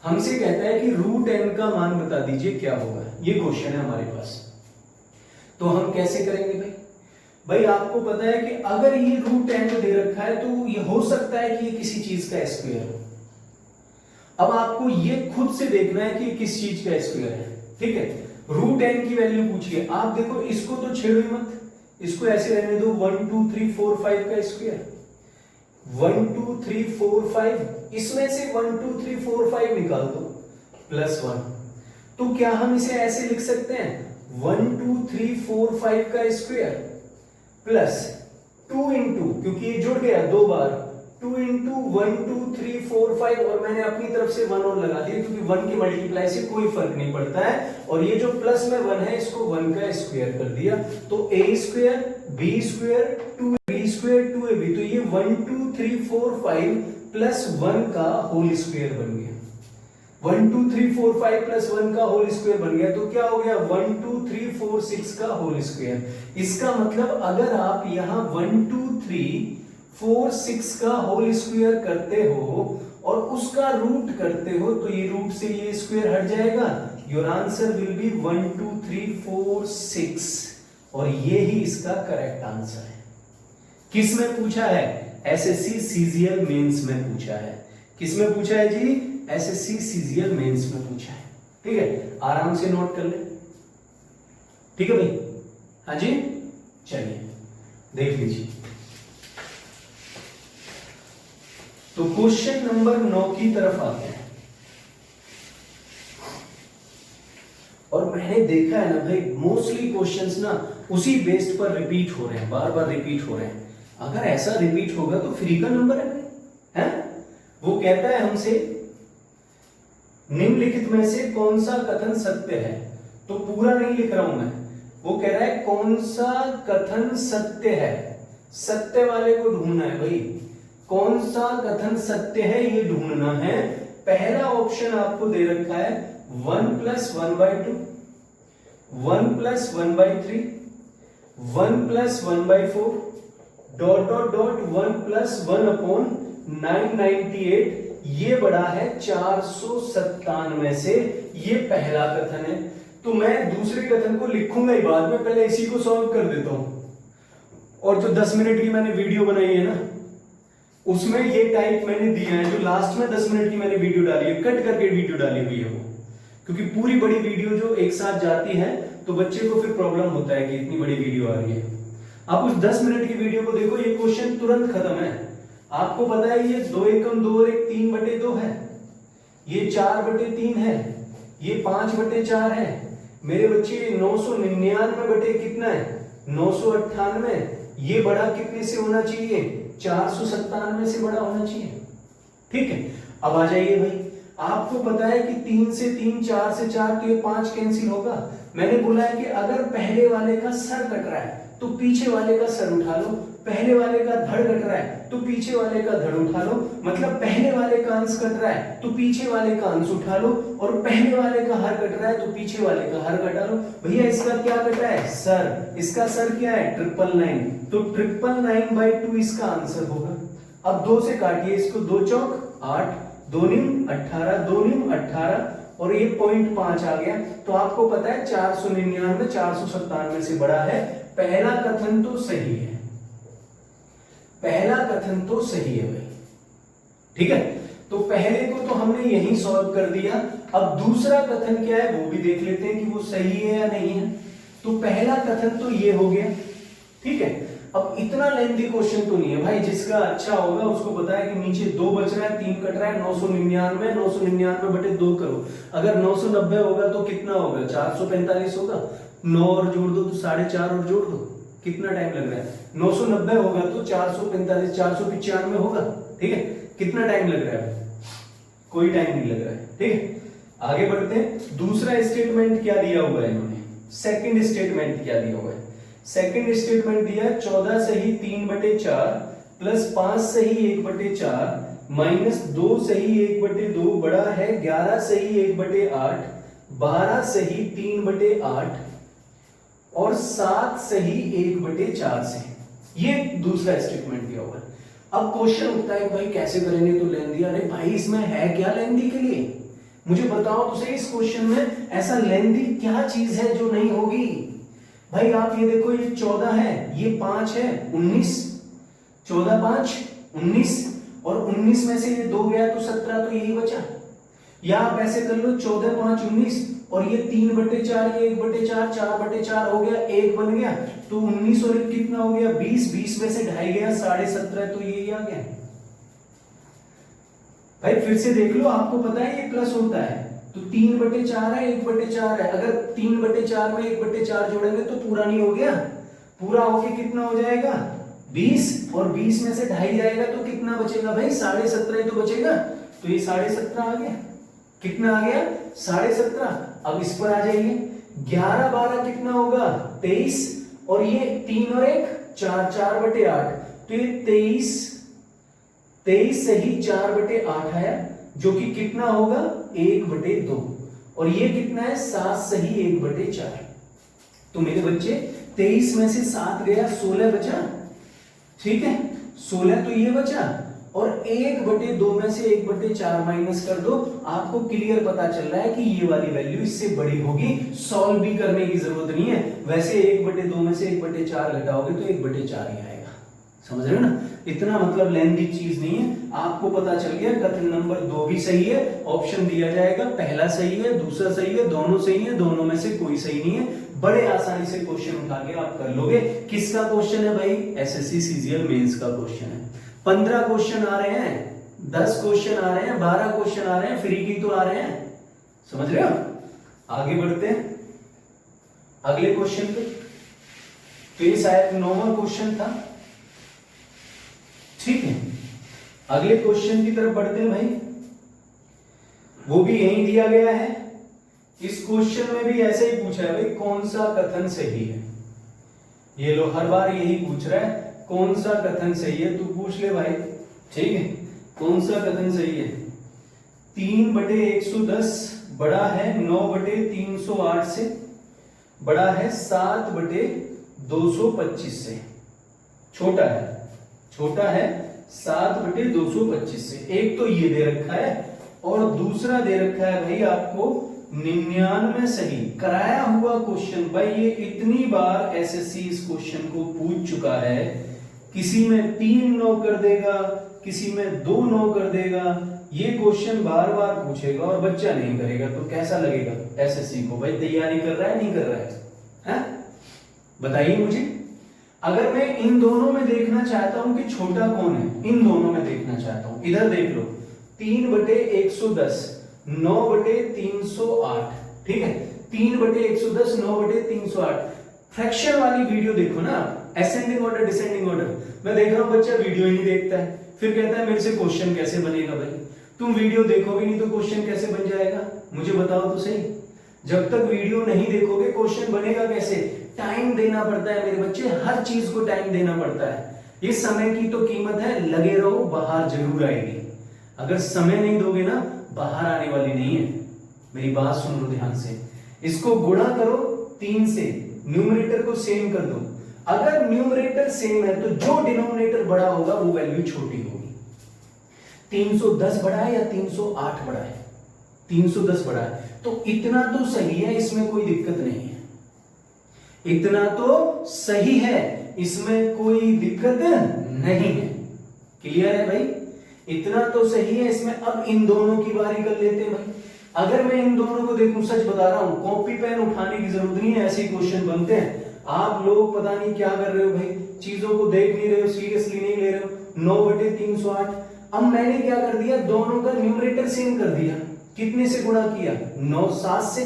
हमसे कहता है कि √n का मान बता दीजिए क्या होगा, ये क्वेश्चन है हमारे पास। तो हम कैसे करेंगे भाई? भाई आपको पता है कि अगर ये √n दे रखा है तो ये हो सकता है कि ये किसी चीज का स्क्वायर हो। अब आपको ये खुद से देखना है कि किस चीज का स्क्वायर है, ठीक है। √n की वैल्यू पूछिए, आप देखो इसको तो छेड़ो ही मत, इसको ऐसे रहने दो, 1 2 3 4 5 का स्क्वायर, 1 2 3 4 5, इसमें से 1 2 3 4 5 निकाल दो, +1। तो क्या हम इसे ऐसे लिख सकते हैं, 1 2 3 4 5 का स्क्वायर प्लस 2 इंटू, क्योंकि ये जुड़ गया 2 बार, 2 इंटू 1 2 3 4 5, और मैंने अपनी तरफ से 1 और लगा दिया, क्योंकि 1 की मल्टीप्लाई से कोई फर्क नहीं पड़ता है, और ये जो प्लस में 1 है इसको 1 का स्क्वायर कर दिया, तो a² b² 2b² 2ab, तो ये 1 2 3 4 5 प्लस 1 का होल स्क्वायर बन गया। 1 2 3 4 5 प्लस 1 का होल स्क्वायर बन गया, तो क्या हो गया, 1 2 3 4 6 का होल स्क्वायर। इसका मतलब अगर आप यहाँ 1 2 3 4 6 का होल स्क्वायर करते हो और उसका रूट करते हो, तो ये रूट से ये स्क्वायर हट जाएगा, योर आंसर विल बी 1 2 3 4 6, और ये ही इसका करेक्ट आंसर है। किस में पूछा है? एसएससी सीजीएल मेंस में पूछा है। किस में पूछा है जी? एसएससी सीजीएल मेंस में पूछा है, ठीक है। आराम से नोट कर ले, ठीक है भाई। हाँ जी, चलिए देख लीजिए। तो क्वेश्चन नंबर 9 की तरफ आते हैं, और मैंने देखा है ना भाई, मोस्टली क्वेश्चंस ना उसी बेस्ड पर रिपीट हो रहे हैं, बार बार रिपीट हो रहे हैं। अगर ऐसा रिपीट होगा तो फ्री का नंबर है भाई, है? वो कहता है हमसे निम्नलिखित में से कौन सा कथन सत्य है, तो पूरा नहीं लिख रहा हूं मैं, वो कह रहा है कौन सा कथन सत्य है, सत्य वाले को ढूंढना है भाई, कौन सा कथन सत्य है ये ढूंढना है। पहला ऑप्शन आपको दे रखा है 1 + 1/2, 1 + 1/3, 1 + 1/4, ... 1 + 1/998, ये बड़ा है 497 से, ये पहला कथन है। तो मैं दूसरे कथन को लिखूंगा ही बाद में, पहले इसी को सॉल्व कर देता हूं। और जो 10 मिनट की मैंने वीडियो बनाई है ना, उसमें ये टाइप मैंने दिया है, जो लास्ट में 10 मिनट की मैंने वीडियो डाली है, कट करके वीडियो डाली हुई है वो, क्योंकि पूरी बड़ी वीडियो जो एक साथ जाती है तो बच्चे को फिर प्रॉब्लम होता है कि इतनी बड़ी वीडियो आ रही है। आप उस 10 मिनट की वीडियो को देखो, ये क्वेश्चन तुरंत खत्म है। आपको पता है ये 2 एकम 2 और 1 3/2 है, ये 4/3 है, ये 5/4 है। मेरे बच्चे 999 बटे कितना है, 998। ये बड़ा कितने से होना चाहिए, 497 से बड़ा होना चाहिए। ठीक है, अब आ जाइए भाई, आपको पता है कि 3 से 3, 4 से 4, तो ये 5 कैंसिल होगा। मैंने बोला है कि अगर पहले वाले का सर कट रहा है तो पीछे वाले का सर उठा लो, पहले वाले का धड़ कट रहा है तो पीछे वाले का धड़ उठा लो, मतलब पहले वाले का अंश कट रहा है तो पीछे वाले का अंश उठा लो, और पहले वाले का हर कट रहा है तो पीछे वाले का हर कटा लो। भैया इसका क्या कटा है, सर, इसका सर क्या है 999, तो 999/2 इसका आंसर होगा। अब 2 से काटिए इसको, 2 चौक 8, 2 नीम 18, 2 नीम 18, और ये 0.5 आ गया। तो आपको पता है 499 497 से बड़ा है। पहला कथन तो सही है, पहला कथन तो सही है भाई। ठीक है, तो पहले को तो हमने यही सॉल्व कर दिया। अब दूसरा कथन क्या है वो भी देख लेते हैं कि वो सही है या नहीं है। तो पहला कथन तो ये हो गया। ठीक है, अब इतना लेंथी क्वेश्चन तो नहीं है भाई, जिसका अच्छा होगा उसको पता है कि नीचे 2 बच रहा है, 3 कट रहा है, 999 999/2 करो। अगर 990 होगा तो कितना होगा, 445 होगा, 9 और जोड़ दो तो 4.5 और जोड़ दो, कितना टाइम लग रहा है। 990 होगा तो 445 495 होगा। ठीक है, कितना टाइम लग रहा है, कोई टाइम नहीं लग रहा है। ठीक है, आगे बढ़ते हैं। दूसरा स्टेटमेंट क्या दिया हुआ है इन्होंने, सेकंड स्टेटमेंट क्या दिया हुआ है। सेकंड स्टेटमेंट दिया 14 सही 3/4 प्लस 5 सही 1/4 माइनस 2 सही 1/2 बड़ा है 11 सही 1/8, 12 सही 3/8 और 7 सही 1/4 से। ये दूसरा स्टेटमेंट दिया हुआ है। अब क्वेश्चन उठता है भाई कैसे करेंगे, तो लेंदी, अरे भाई इसमें है क्या लेंदी के लिए, मुझे बताओ तो सही, इस क्वेश्चन में ऐसा लेंदी क्या चीज है जो नहीं होगी। भाई आप ये देखो, ये 14 है, ये 5 है, 19, 14 5 19, और 19 में से ये 2 गया तो 17, तो यही बचा। या आप ऐसे कर लो 14 5 19, और ये 3/4, ये 1/4, 4/4 हो गया, 1 बन गया, तो 19 और 1 कितना हो गया 20, 20 में से 2.5 गया 17.5, तो यही आ गया। भाई फिर से देख लो, आपको पता है ये प्लस होता है, तो 3/4 है 1/4 है, अगर 3/4 में 1/4 जोड़ेंगे तो पूरा नहीं हो गया, पूरा होके कितना हो जाएगा 20, और 20 में से 2.5 जाएगा तो कितना बचेगा भाई 17.5 ही तो बचेगा, तो ये 17.5 आ गया। कितना आ गया 17.5। अब इस पर आ जाइए, 11 12 कितना होगा 23, और ये 3 और 1 4, 4/8, तो ये 23 सही 4/8 आया, जो कि कितना होगा 1/2, और ये कितना है 7 सही 1/4। तो मेरे बच्चे 23 में से 7 गया 16 बचा। ठीक है, 16 तो ये बचा, और 1/2 में से 1/4 माइनस कर दो, आपको क्लियर पता चल रहा है कि ये वाली वैल्यू इससे बड़ी होगी। सॉल्व भी करने की जरूरत नहीं है, वैसे 1/2 में से 1/4 घटाओगे तो 1/4 ही आएगा। समझ रहे हो ना, इतना मतलब लेंथी चीज नहीं है। आपको पता चल गया कथन नंबर 2 भी सही है, ऑप्शन दिया जाएगा, पहला सही है, दूसरा सही है, दोनों सही है, दोनों में से कोई सही नहीं है। बड़े आसानी से क्वेश्चन उठा के आप कर लोगे। किसका क्वेश्चन है भाई, एसएससी सीजीएल मेंस का क्वेश्चन है। 15 क्वेश्चन आ रहे हैं, 10 क्वेश्चन आ रहे हैं, 12 क्वेश्चन आ रहे हैं, फ्री की तो आ रहे हैं। समझ रहे हो, आगे बढ़ते हैं अगले क्वेश्चन पे। तो ये शायद 9वां क्वेश्चन था। ठीक है, अगले क्वेश्चन की तरफ बढ़ते हैं भाई, वो भी यही दिया गया है। इस क्वेश्चन में भी ऐसे ही पूछा है भाई, कौन सा कथन सही है। ये लो, हर बार यही पूछ रहा है कौन सा कथन सही है, तू पूछ ले भाई। ठीक है, कौन सा कथन सही है। 3/110 बड़ा है 9/308 से, बड़ा है 7/225 से, छोटा है 7/225 से। एक तो ये दे रखा है, और दूसरा दे रखा है भाई आपको 99 सही कराया हुआ क्वेश्चन। भाई ये इतनी बार एसएससी इस क्वेश्चन को पूछ चुका है, किसी में 3 9 कर देगा, किसी में 2 9 कर देगा, ये क्वेश्चन बार बार पूछेगा और बच्चा नहीं करेगा तो कैसा लगेगा एसएससी को? भाई तैयारी कर रहा है नहीं कर रहा है? बताइए मुझे। अगर मैं इन दोनों में देखना चाहता हूं कि छोटा कौन है, इन दोनों में देखना चाहता हूं, इधर देख लो 3/110 9/308, ठीक है, 3/110 9/308। फ्रैक्शन वाली वीडियो देखो ना, असेंडिंग ऑर्डर डिसेंडिंग ऑर्डर। मैं देख रहा हूं बच्चा वीडियो ही नहीं देखता है, फिर कहता है मेरे से क्वेश्चन कैसे बनेगा? भाई तुम वीडियो देखोगे नहीं तो क्वेश्चन कैसे बन जाएगा? मुझे बताओ तो सही। जब तक वीडियो नहीं देखोगे क्वेश्चन बनेगा कैसे? टाइम देना पड़ता है मेरे बच्चे, हर चीज को टाइम देना पड़ता है। ये समय की तो कीमत है, लगे रहो, बाहर जरूर आएगी। अगर समय नहीं दोगे ना, बाहर आने वाली नहीं है। मेरी बात सुन लो ध्यान से। इसको गुणा करो 3 से, न्यूमरेटर को सेम कर दो। अगर न्यूमरेटर सेम है तो जो डिनोमिनेटर बड़ा होगा वो वैल्यू छोटी होगी। 310 बड़ा है या 308 बड़ा है? 310 बड़ा है, तो इतना तो सही है, इसमें कोई दिक्कत नहीं है। इतना तो सही है, इसमें कोई दिक्कत नहीं है। क्लियर है भाई? इतना तो सही है इसमें। अब इन दोनों की बारी कर लेते हैं भाई। अगर मैं इन दोनों को देखूं, सच बता रहा हूं, कॉपी पेन उठाने की जरूरत नहीं है, ऐसे क्वेश्चन बनते हैं। आप लोग पता नहीं क्या कर रहे हो भाई, चीजों को देख नहीं रहे हो, सीरियसली नहीं ले रहे हो। 9/308। अब मैंने क्या कर दिया, दोनों का न्यूमरेटर सेम कर दिया। कितने से गुणा किया? 9 7 से।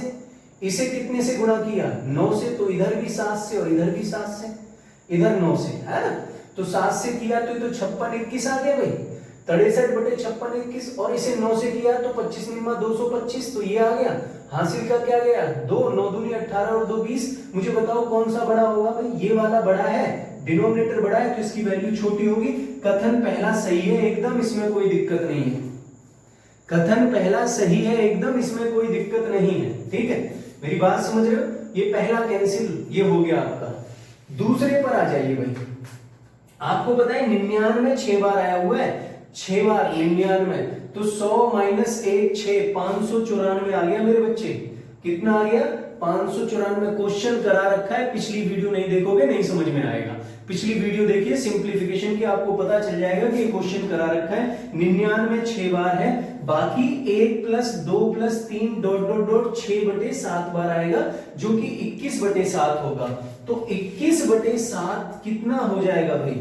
इसे कितने से गुणा किया? 9 से। तो इधर भी 7 से और इधर भी 7 से, इधर 9 से, है ना? तो 7 से किया तो 56 21 आ गया भाई, 63/56 21। और इसे 9 से किया तो 25 निम्मा 225, तो ये आ गया। हासिल का क्या गया? 2 9 दूनी 18 और 2 20। मुझे बताओ कौन सा बड़ा होगा भाई? ये वाला बड़ा है, डिनोमिनेटर बड़ा है तो इसकी वैल्यू छोटी होगी। कथन पहला सही है एकदम, इसमें कोई दिक्कत नहीं है। कथन पहला सही है एकदम, इसमें कोई दिक्कत नहीं है। ठीक है, मेरी बात समझ रहे हो? ये पहला कैंसिल, ये हो गया आपका। दूसरे पर आ जाइए भाई। आपको पता है 99 6 बार आया हुआ है, 6 बार 99, तो 100 - 1 6, 594 आ गया मेरे बच्चे। कितना आ गया? 594। क्वेश्चन करा रखा है, पिछली वीडियो नहीं देखोगे नहीं समझ में आएगा। पिछली वीडियो देखिए सिंप्लीफिकेशन की, आपको पता चल जाएगा कि ये क्वेश्चन करा रखा है। 99 6 बार है, बाकी 1 + 2 + 3 ... 6/7 बार आएगा, जो कि 21/7 होगा। तो 21/7 कितना हो जाएगा भाई?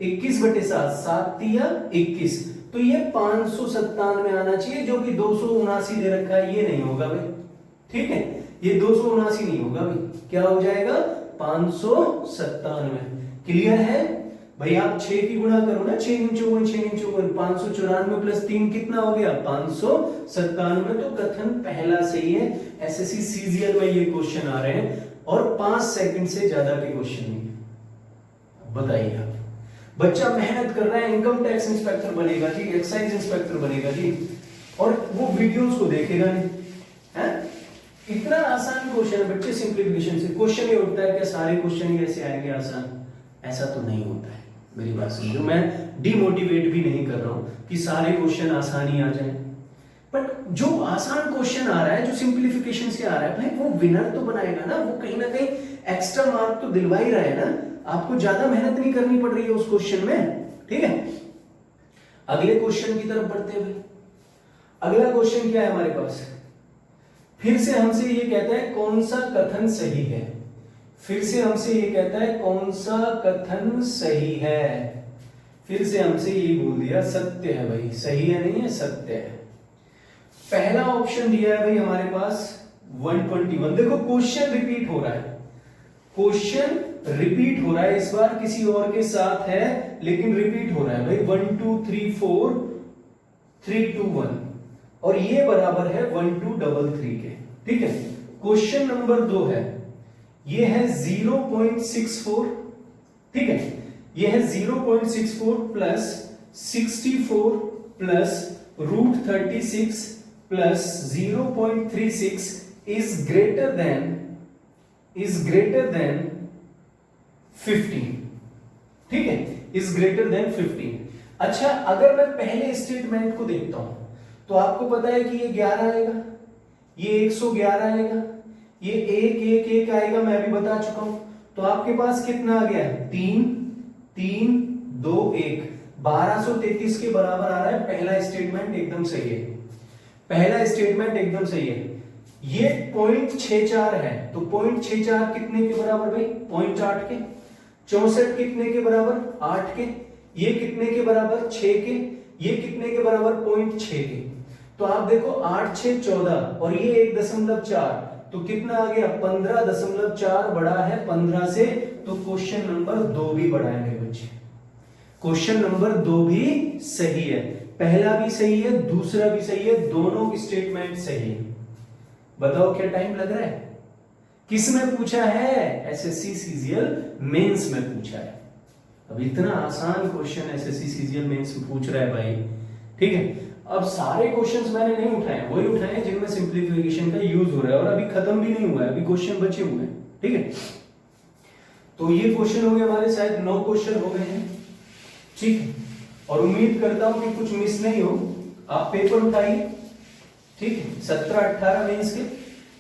21/7, 7 या 21, तो ये 597 आना चाहिए, जो कि 279 दे रखा है, ये नहीं होगा भाई। ठीक है, ये 279 नहीं होगा भाई, क्या हो जाएगा? 597। क्लियर है भाई? आप 6 की गुणा करो ना, 6 × 4 = 6 × 4 = 594 + 3 कितना हो गया? 597। तो कथन पहला सही है। एसएससी सीजीएल में ये क्वेश्चन आ रहे हैं और 5 सेकंड से ज्यादा के क्वेश्चन नहीं है। बताइए आप, बच्चा मेहनत कर रहा है, इनकम टैक्स इंस्पेक्टर बनेगा जी, एक्साइज इंस्पेक्टर बनेगा जी, और वो वीडियोस को देखेगा नहीं है। इतना आसान क्वेश्चन है बच्चे, सिंप्लीफिकेशन से क्वेश्चन ये उठता है क्या सारे क्वेश्चन ही ऐसे आएंगे आसान? ऐसा तो नहीं होता है। मेरी बात समझो, मैं डिमोटिवेट भी नहीं कर रहा हूं कि सारे क्वेश्चन आसान ही आ जाए, बट जो आसान क्वेश्चन आ रहा है, जो सिंप्लीफिकेशन से आ रहा है, भाई वो विनर तो बनाएगा ना, वो कहीं ना कहीं एक्स्ट्रा मार्क तो दिलवा ही रहा है ना। आपको ज्यादा मेहनत नहीं करनी पड़ रही है उस क्वेश्चन में। ठीक है, अगले क्वेश्चन की तरफ बढ़ते हैं भाई। अगला क्वेश्चन क्या है हमारे पास? फिर से हमसे ये कहता है कौन सा कथन सही है। फिर से हमसे ये कहता है कौन सा कथन सही है। फिर से हमसे ये बोल दिया सत्य है भाई, सही है नहीं है, सत्य है। पहला ऑप्शन दिया है भाई हमारे पास 121। देखो क्वेश्चन रिपीट हो रहा है, क्वेश्चन रिपीट हो रहा है, इस बार किसी और के साथ है लेकिन रिपीट हो रहा है भाई। 1 2 3 4 3 2 1 और ये बराबर है 1 2 3 के। ठीक है, क्वेश्चन नंबर 2 है, ये है 0.64। ठीक है, ये है 0.64 plus 64 plus √36 plus 0.36 is greater than 15। ठीक है, is greater than 15। अच्छा, अगर मैं पहले स्टेटमेंट को देखता हूं तो आपको पता है कि ये 11 आएगा, ये 111 आएगा, ये 1 1 1 आएगा, मैं भी बता चुका हूं। तो आपके पास कितना आ गया, 3 3 2 1, 1233 के बराबर आ रहा है। पहला स्टेटमेंट एकदम सही है, पहला स्टेटमेंट एकदम सही है। ये 0.64 है, तो 0.64 कितने के बराबर भाई, 0.8 के। 64 कितने के बराबर, 8 के। ये कितने के बराबर, 6 के। ये कितने के बराबर, 0.6 के। तो आप देखो 8 6 14 और ये 1.4, तो कितना आ गया, 15.4 बड़ा है 15 से। तो क्वेश्चन नंबर 2 भी बड़ा है मेरे बच्चे, क्वेश्चन नंबर 2 भी सही है। पहला भी सही है, दूसरा भी सही है, दोनों की स्टेटमेंट सही है। बताओ क्या टाइम लग रहा है, किस में पूछा है, एसएससी सीजीएल मेंस में पूछा है। अब इतना आसान क्वेश्चन एसएससी सीजीएल मेंस में पूछ रहा है भाई, ठीक है। अब सारे क्वेश्चंस मैंने नहीं उठाए, वही उठाए हैं जिनमें सिंप्लीफिकेशन का यूज हो रहा है, और अभी खत्म भी नहीं हुआ है, अभी क्वेश्चन बचे हुए हैं, ठीक है। तो ये क्वेश्चन हो गए हमारे, शायद 9 क्वेश्चन हो गए हैं, ठीक है। और उम्मीद करता हूं कि कुछ मिस नहीं हो। आप पेपर उठाइए, ठीक है, 17-18 मेंस के,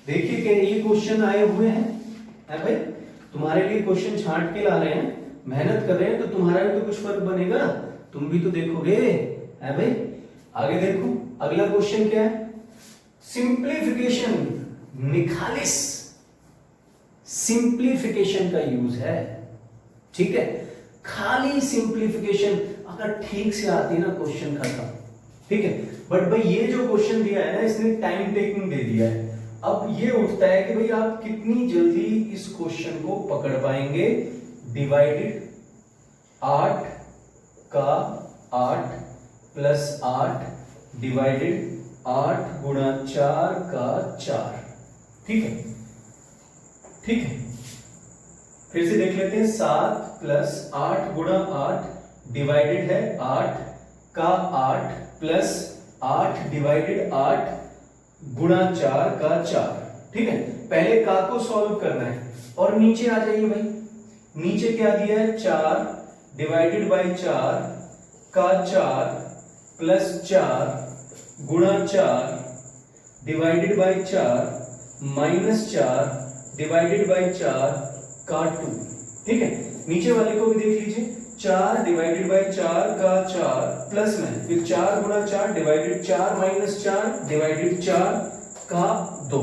देखिए कि ये क्वेश्चन आए हुए हैं, है भाई। तुम्हारे लिए क्वेश्चन छांट के ला रहे हैं, मेहनत कर रहे हैं, तो तुम्हारा भी तो कुछ फर्क बनेगा, तुम भी तो देखोगे, है भाई। आगे देखो, अगला क्वेश्चन क्या है, सिंप्लीफिकेशन, निखालिस सिंप्लीफिकेशन का यूज है, ठीक है। खाली सिंप्लीफिकेशन अगर ठीक से आती ना, क्वेश्चन खत्म, ठीक है। बट भाई ये जो क्वेश्चन दिया है ना, इसने टाइम टेकिंग दे दिया है। अब ये उठता है कि भाई आप कितनी जल्दी इस क्वेश्चन को पकड़ पाएंगे। डिवाइडेड 8 का 8 प्लस 8 डिवाइडेड 8 गुणा 4 का 4, ठीक है, ठीक है। फिर से देख लेते हैं, 7 प्लस 8 गुणा 8 डिवाइडेड है 8 का 8 प्लस 8 डिवाइडेड 8 गुणा 4 का 4, ठीक है। पहले का को सॉल्व करना है, और नीचे आ जाइए भाई, नीचे क्या दिया है, 4 डिवाइडेड बाई 4 का 4 प्लस 4 गुणा 4 divided by 4 minus 4 divided by 4 का 2, ठीक है। नीचे वाले को भी देख लीजिए, 4 डिवाइडेड बाई 4 का 4 प्लस में फिर 4 गुणा 4 डिवाइडेड 4 माइनस 4 डिवाइडेड 4 का 2।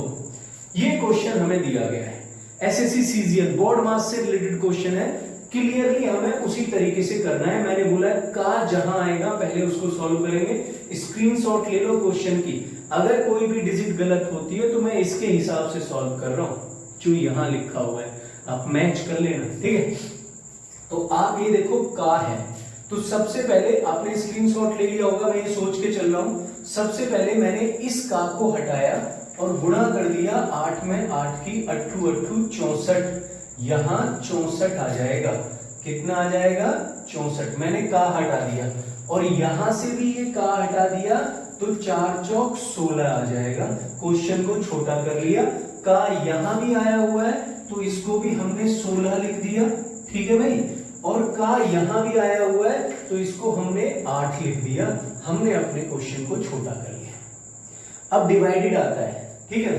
ये क्वेश्चन हमें दिया गया है, एसएससी सीजीएल बोर्ड मार्क्स से रिलेटेड क्वेश्चन है। क्लियरली हमें उसी तरीके से करना है। मैंने बोला है का जहां आएगा पहले उसको सॉल्व करेंगे। स्क्रीनशॉट ले लो क्वेश्चन की, अगर कोई भी डिजिट गलत होती है तो मैं इसके हिसाब से सॉल्व कर रहा हूं, जो यहां लिखा हुआ है आप मैच कर लेना, ठीक है। तो आप ये देखो का है, तो सबसे पहले आपने स्क्रीनशॉट ले लिया होगा, मैं ये सोच के चल रहा हूं। सबसे पहले मैंने इस का को हटाया और गुणा कर दिया 8 में, 8 की 8 8 64, यहां 64 आ जाएगा। कितना आ जाएगा, 64। मैंने का हटा दिया और यहां से भी ये का हटा दिया, तो 4 चौक 16 आ जाएगा। क्वेश्चन को छोटा कर लिया, का यहां भी आया हुआ है तो इसको भी हमने 16 लिख दिया, ठीक है भाई। और का यहां भी आया हुआ है तो इसको हमने 8 लिख दिया। हमने अपने क्वेश्चन को छोटा कर लिया। अब डिवाइडेड आता है, ठीक है।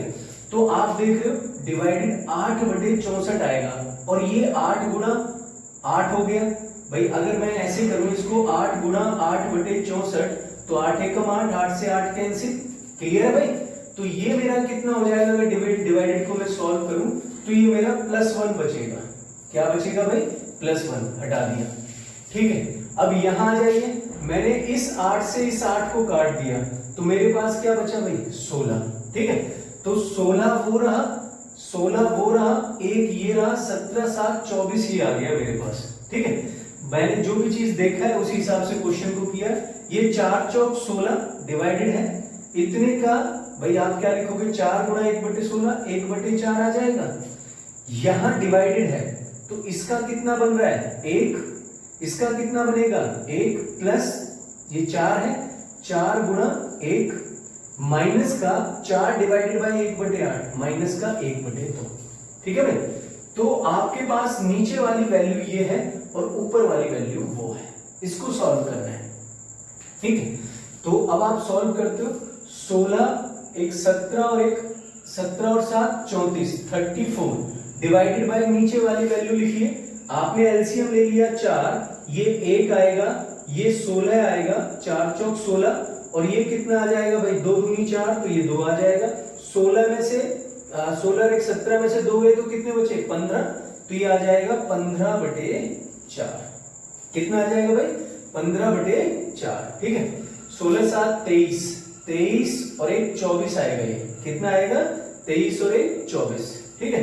तो आप देख रहे हो डिवाइडेड 8/64 आएगा, और ये 8 गुणा 8 हो गया भाई। अगर मैं ऐसे करूं इसको 8 गुणा 8/64, तो 8 एकम 8, 8 से 8 कैंसिल, क्लियर है भाई। तो ये मेरा कितना हो जाएगा, अगर डिवाइडेड को मैं सॉल्व करूं तो ये मेरा +1 बचेगा। क्या बचेगा भाई, +1 हटा दिया, ठीक है। अब यहां आ जाइए, मैंने इस 8 से इस 8 को काट दिया, तो मेरे पास क्या बचा भाई, 16, ठीक है। तो 16 वो रहा, 16 वो रहा, एक ये रहा, 17 7 24 ही आ गया मेरे पास, ठीक है। मैंने जो भी चीज देखा है उसी हिसाब से क्वेश्चन को किया। ये 4 चौक 16 डिवाइडेड है, इतने का भाई आप क्या लिखोगे, 4 गुणा 1/16, 1/4 आ जाएगा। यहां डिवाइडेड है तो इसका कितना बन रहा है, 1, इसका कितना बनेगा, 1 प्लस ये 4 है, 4 गुणा 1 माइनस का 4 डिवाइडेड बाई 1/8 माइनस का 1/2, ठीक है भाई। तो आपके पास नीचे वाली वैल्यू ये है और ऊपर वाली वैल्यू वो है, इसको सॉल्व करना है, ठीक है। तो अब आप सॉल्व करते हो, 16 एक 17 और एक 17 और 7 34, 34 डिवाइडेड बाय नीचे वाली वैल्यू लिखिए। आपने एलसीएम ले लिया 4, ये 1 आएगा, ये 16 आएगा, 4 चौक 16, और ये कितना आ जाएगा भाई 2 दूनी 4, तो ये 2 आ जाएगा। 16 में से 16 और 17 में से 2 गए तो कितने बचे 15, तो ये आ जाएगा 15/4। कितना आ जाएगा भाई 15/4, ठीक है। 16 7 23, 23 और 1 24 आएगा, ये कितना आएगा 23 और 1 24, ठीक है।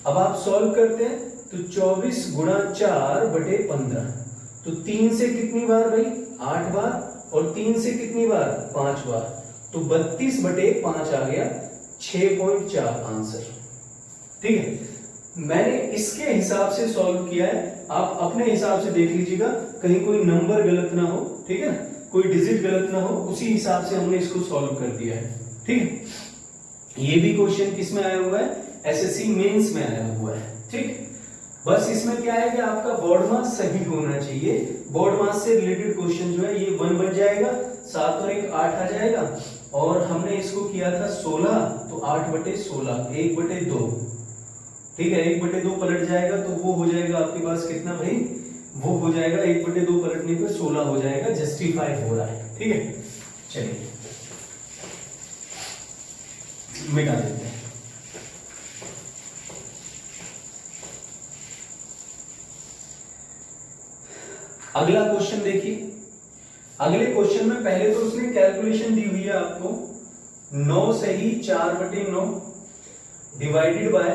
अब आप सॉल्व करते हैं तो 24 गुणा 4/15, तो 3 से कितनी बार भाई 8 बार, और 3 से कितनी बार 5 बार, तो 32/5 आ गया, 6.4 आंसर, ठीक है। मैंने इसके हिसाब से सॉल्व किया है, आप अपने हिसाब से देख लीजिएगा कहीं कोई नंबर गलत ना हो, ठीक है ना, कोई डिजिट गलत ना हो, उसी हिसाब से हमने इसको सॉल्व कर दिया है, ठीक है। ये भी क्वेश्चन किस में आया हुआ है, एसएससी मेंस में आया हुआ है, ठीक। बस इसमें क्या है कि आपका बोर्ड मार्क्स सही होना चाहिए। बोर्ड मार्क्स से रिलेटेड क्वेश्चन जो है ये 1 बन जाएगा, 7 और 1 8 आ जाएगा, और हमने इसको किया था 16, तो 8/16 1/2, ठीक है। 1/2 पलट जाएगा तो वो हो जाएगा आपके पास कितना भाई, वो हो जाएगा 1/2 पलटने पर 16 हो जाएगा, जस्टिफाई हो रहा है, ठीक है। चलिए मिटा देते हैं। अगला क्वेश्चन देखिए। अगले क्वेश्चन में पहले तो उसने कैलकुलेशन दी हुई है आपको, 9 सही 4/9 डिवाइडेड बाय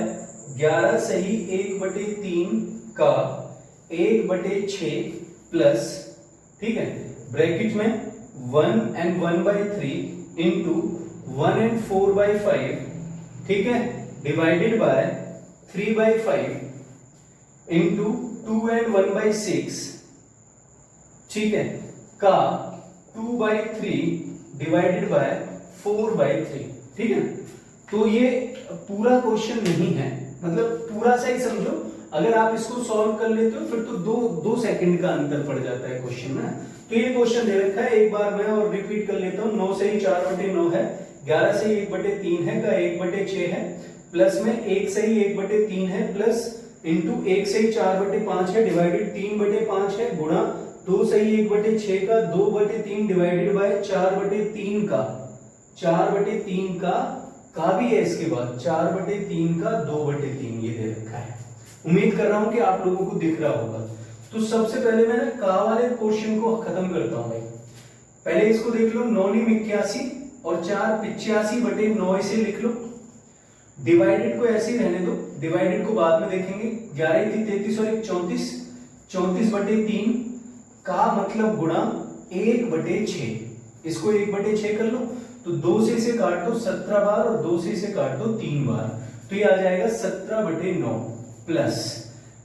11 सही 1/3 का 1/6 प्लस, ठीक है, ब्रैकेट में 1 and 1/3 इंटू 1 and 4/5, ठीक है, डिवाइडेड बाय 3/5 इंटू 2 and 1/6, ठीक है, का 2/3 डिवाइडेड बाय 4/3, ठीक है। तो ये पूरा क्वेश्चन नहीं है, मतलब पूरा सा ही समझो। अगर आप इसको सॉल्व कर लेते हो फिर तो दो सेकंड का अंतर पड़ जाता है क्वेश्चन में। तो ये क्वेश्चन दे रखा है, एक बार मैं और रिपीट कर लेता हूँ। 9 सही 4/9 है, 11 सही 1/3 है, का 1/6 है, प्लस में 1 सही 1/3 है, प्लस इंटू 1 सही 4/5 है, डिवाइडेड 3/5 है, गुणा 2 सही 1/6 का 2/3 डिवाइडेड बाय 4/3 का 4/3 का भी है, इसके बाद 4/3 का 2/3 ये दे रखा है। उम्मीद कर रहा हूं कि आप लोगों को दिख रहा होगा। तो सबसे पहले मैं का वाले क्वेश्चन को खत्म करता हूं भाई। पहले इसको देख लो, 9 × 81 और 4 85/9 इसे लिख लो। डिवाइडेड को ऐसे ही रहने दो, डिवाइडेड को बाद में देखेंगे। 11 × 33 और 1 34, 34/3 का मतलब गुणा 1/6, इसको 1/6 कर लो, तो 2 से इसे काट दो 17 बार और 2 से इसे काट दो 3 बार, तो ये आ जाएगा 17/9 प्लस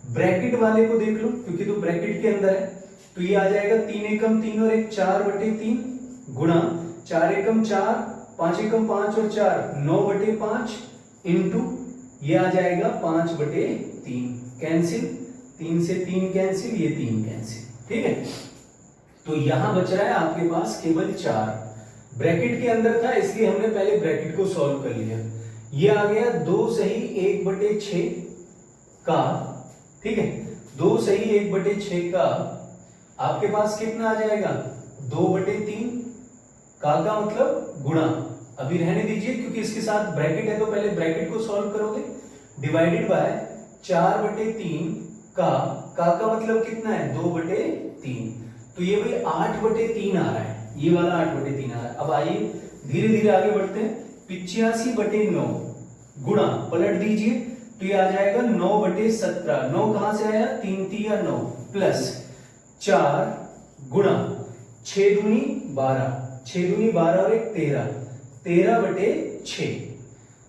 ब्रैकेट वाले को देख लो क्योंकि तो ब्रैकेट के अंदर है, तो ये आ जाएगा 3 एकम 3 और 1 4/3 गुणा 4 एकम 4 5 एकम 5 और 4 9/5 इंटू ये आ जाएगा 5/3, कैंसिल, 3 से 3 कैंसिल, ये 3 कैंसिल, ठीक है। तो यहां बच रहा है आपके पास केवल 4, ब्रैकेट के अंदर था इसलिए हमने पहले ब्रैकेट को सॉल्व कर लिया। ये आ गया 2 सही 1/6 का, ठीक है, 2 सही 1/6 का आपके पास कितना आ जाएगा 2/3 का मतलब गुणा, अभी रहने दीजिए क्योंकि इसके साथ ब्रैकेट है तो पहले ब्रैकेट को सॉल्व करोगे, डिवाइडेड बाय 4/3 का मतलब कितना है 2/3, तो ये भाई 8/3 आ रहा है, ये वाला 8/3 आ रहा है। अब आइए धीरे धीरे आगे बढ़ते हैं। 85/9 गुणा पलट दीजिए तो ये आ जाएगा 9/17, 9 कहां से आया 3 3 9 प्लस 4 गुणा 6 दूनी 12, 6 दूनी 12 और 1 13, 13/6,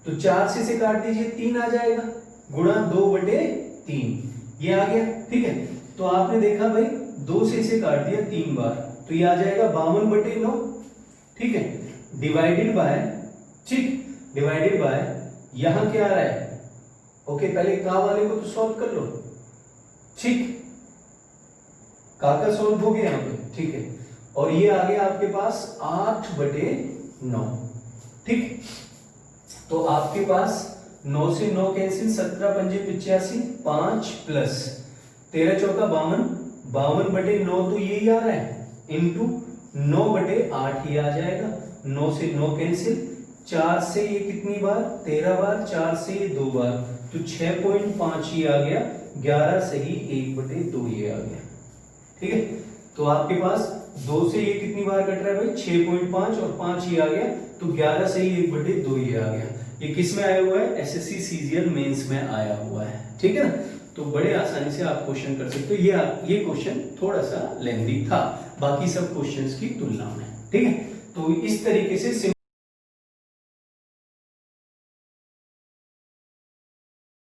तो 4 से इसे काट दीजिए 3 आ जाएगा, गुणा 2/3 ये आ गया, ठीक है। तो आपने देखा भाई 2 से इसे काट दिया 3 बार, तो ये आ जाएगा 52/9, ठीक है, डिवाइडेड बाय, ठीक, डिवाइडेड बाय यहां क्या आ रहा है, ओके, पहले का वाले को तो सॉल्व कर लो, ठीक, का सॉल्व हो गया यहां पे, ठीक है, और ये आ गया आपके पास 8/9, ठीक। तो आपके पास 9 से 9 कैंसिल, 17 पंजे 85, 5 प्लस 13 चौका 52, 52/9 तो यही आ रहा है, इंटू 9/8 ही आ जाएगा। 9 से 9 कैंसिल, 4 से ये कितनी बार, 13 बार, 4 से ये 2 बार, तो 6.5 ही आ गया। 11 से ही 1/2 ये आ गया। ठीक है, तो आपके पास 2 से ये कितनी बार कट रहा है भाई, 6.5 और 5 ही आ गया, तो 11 से ही 1/2 ये आ गया। ये किस में आया हुआ है, एसएससी सीजीएल मेंस में आया हुआ है। ठीक है ना, तो बड़े आसानी से आप क्वेश्चन कर सकते हो। ये क्वेश्चन थोड़ा सा लेंथी था बाकी सब क्वेश्चंस की तुलना में। ठीक है, तो इस तरीके से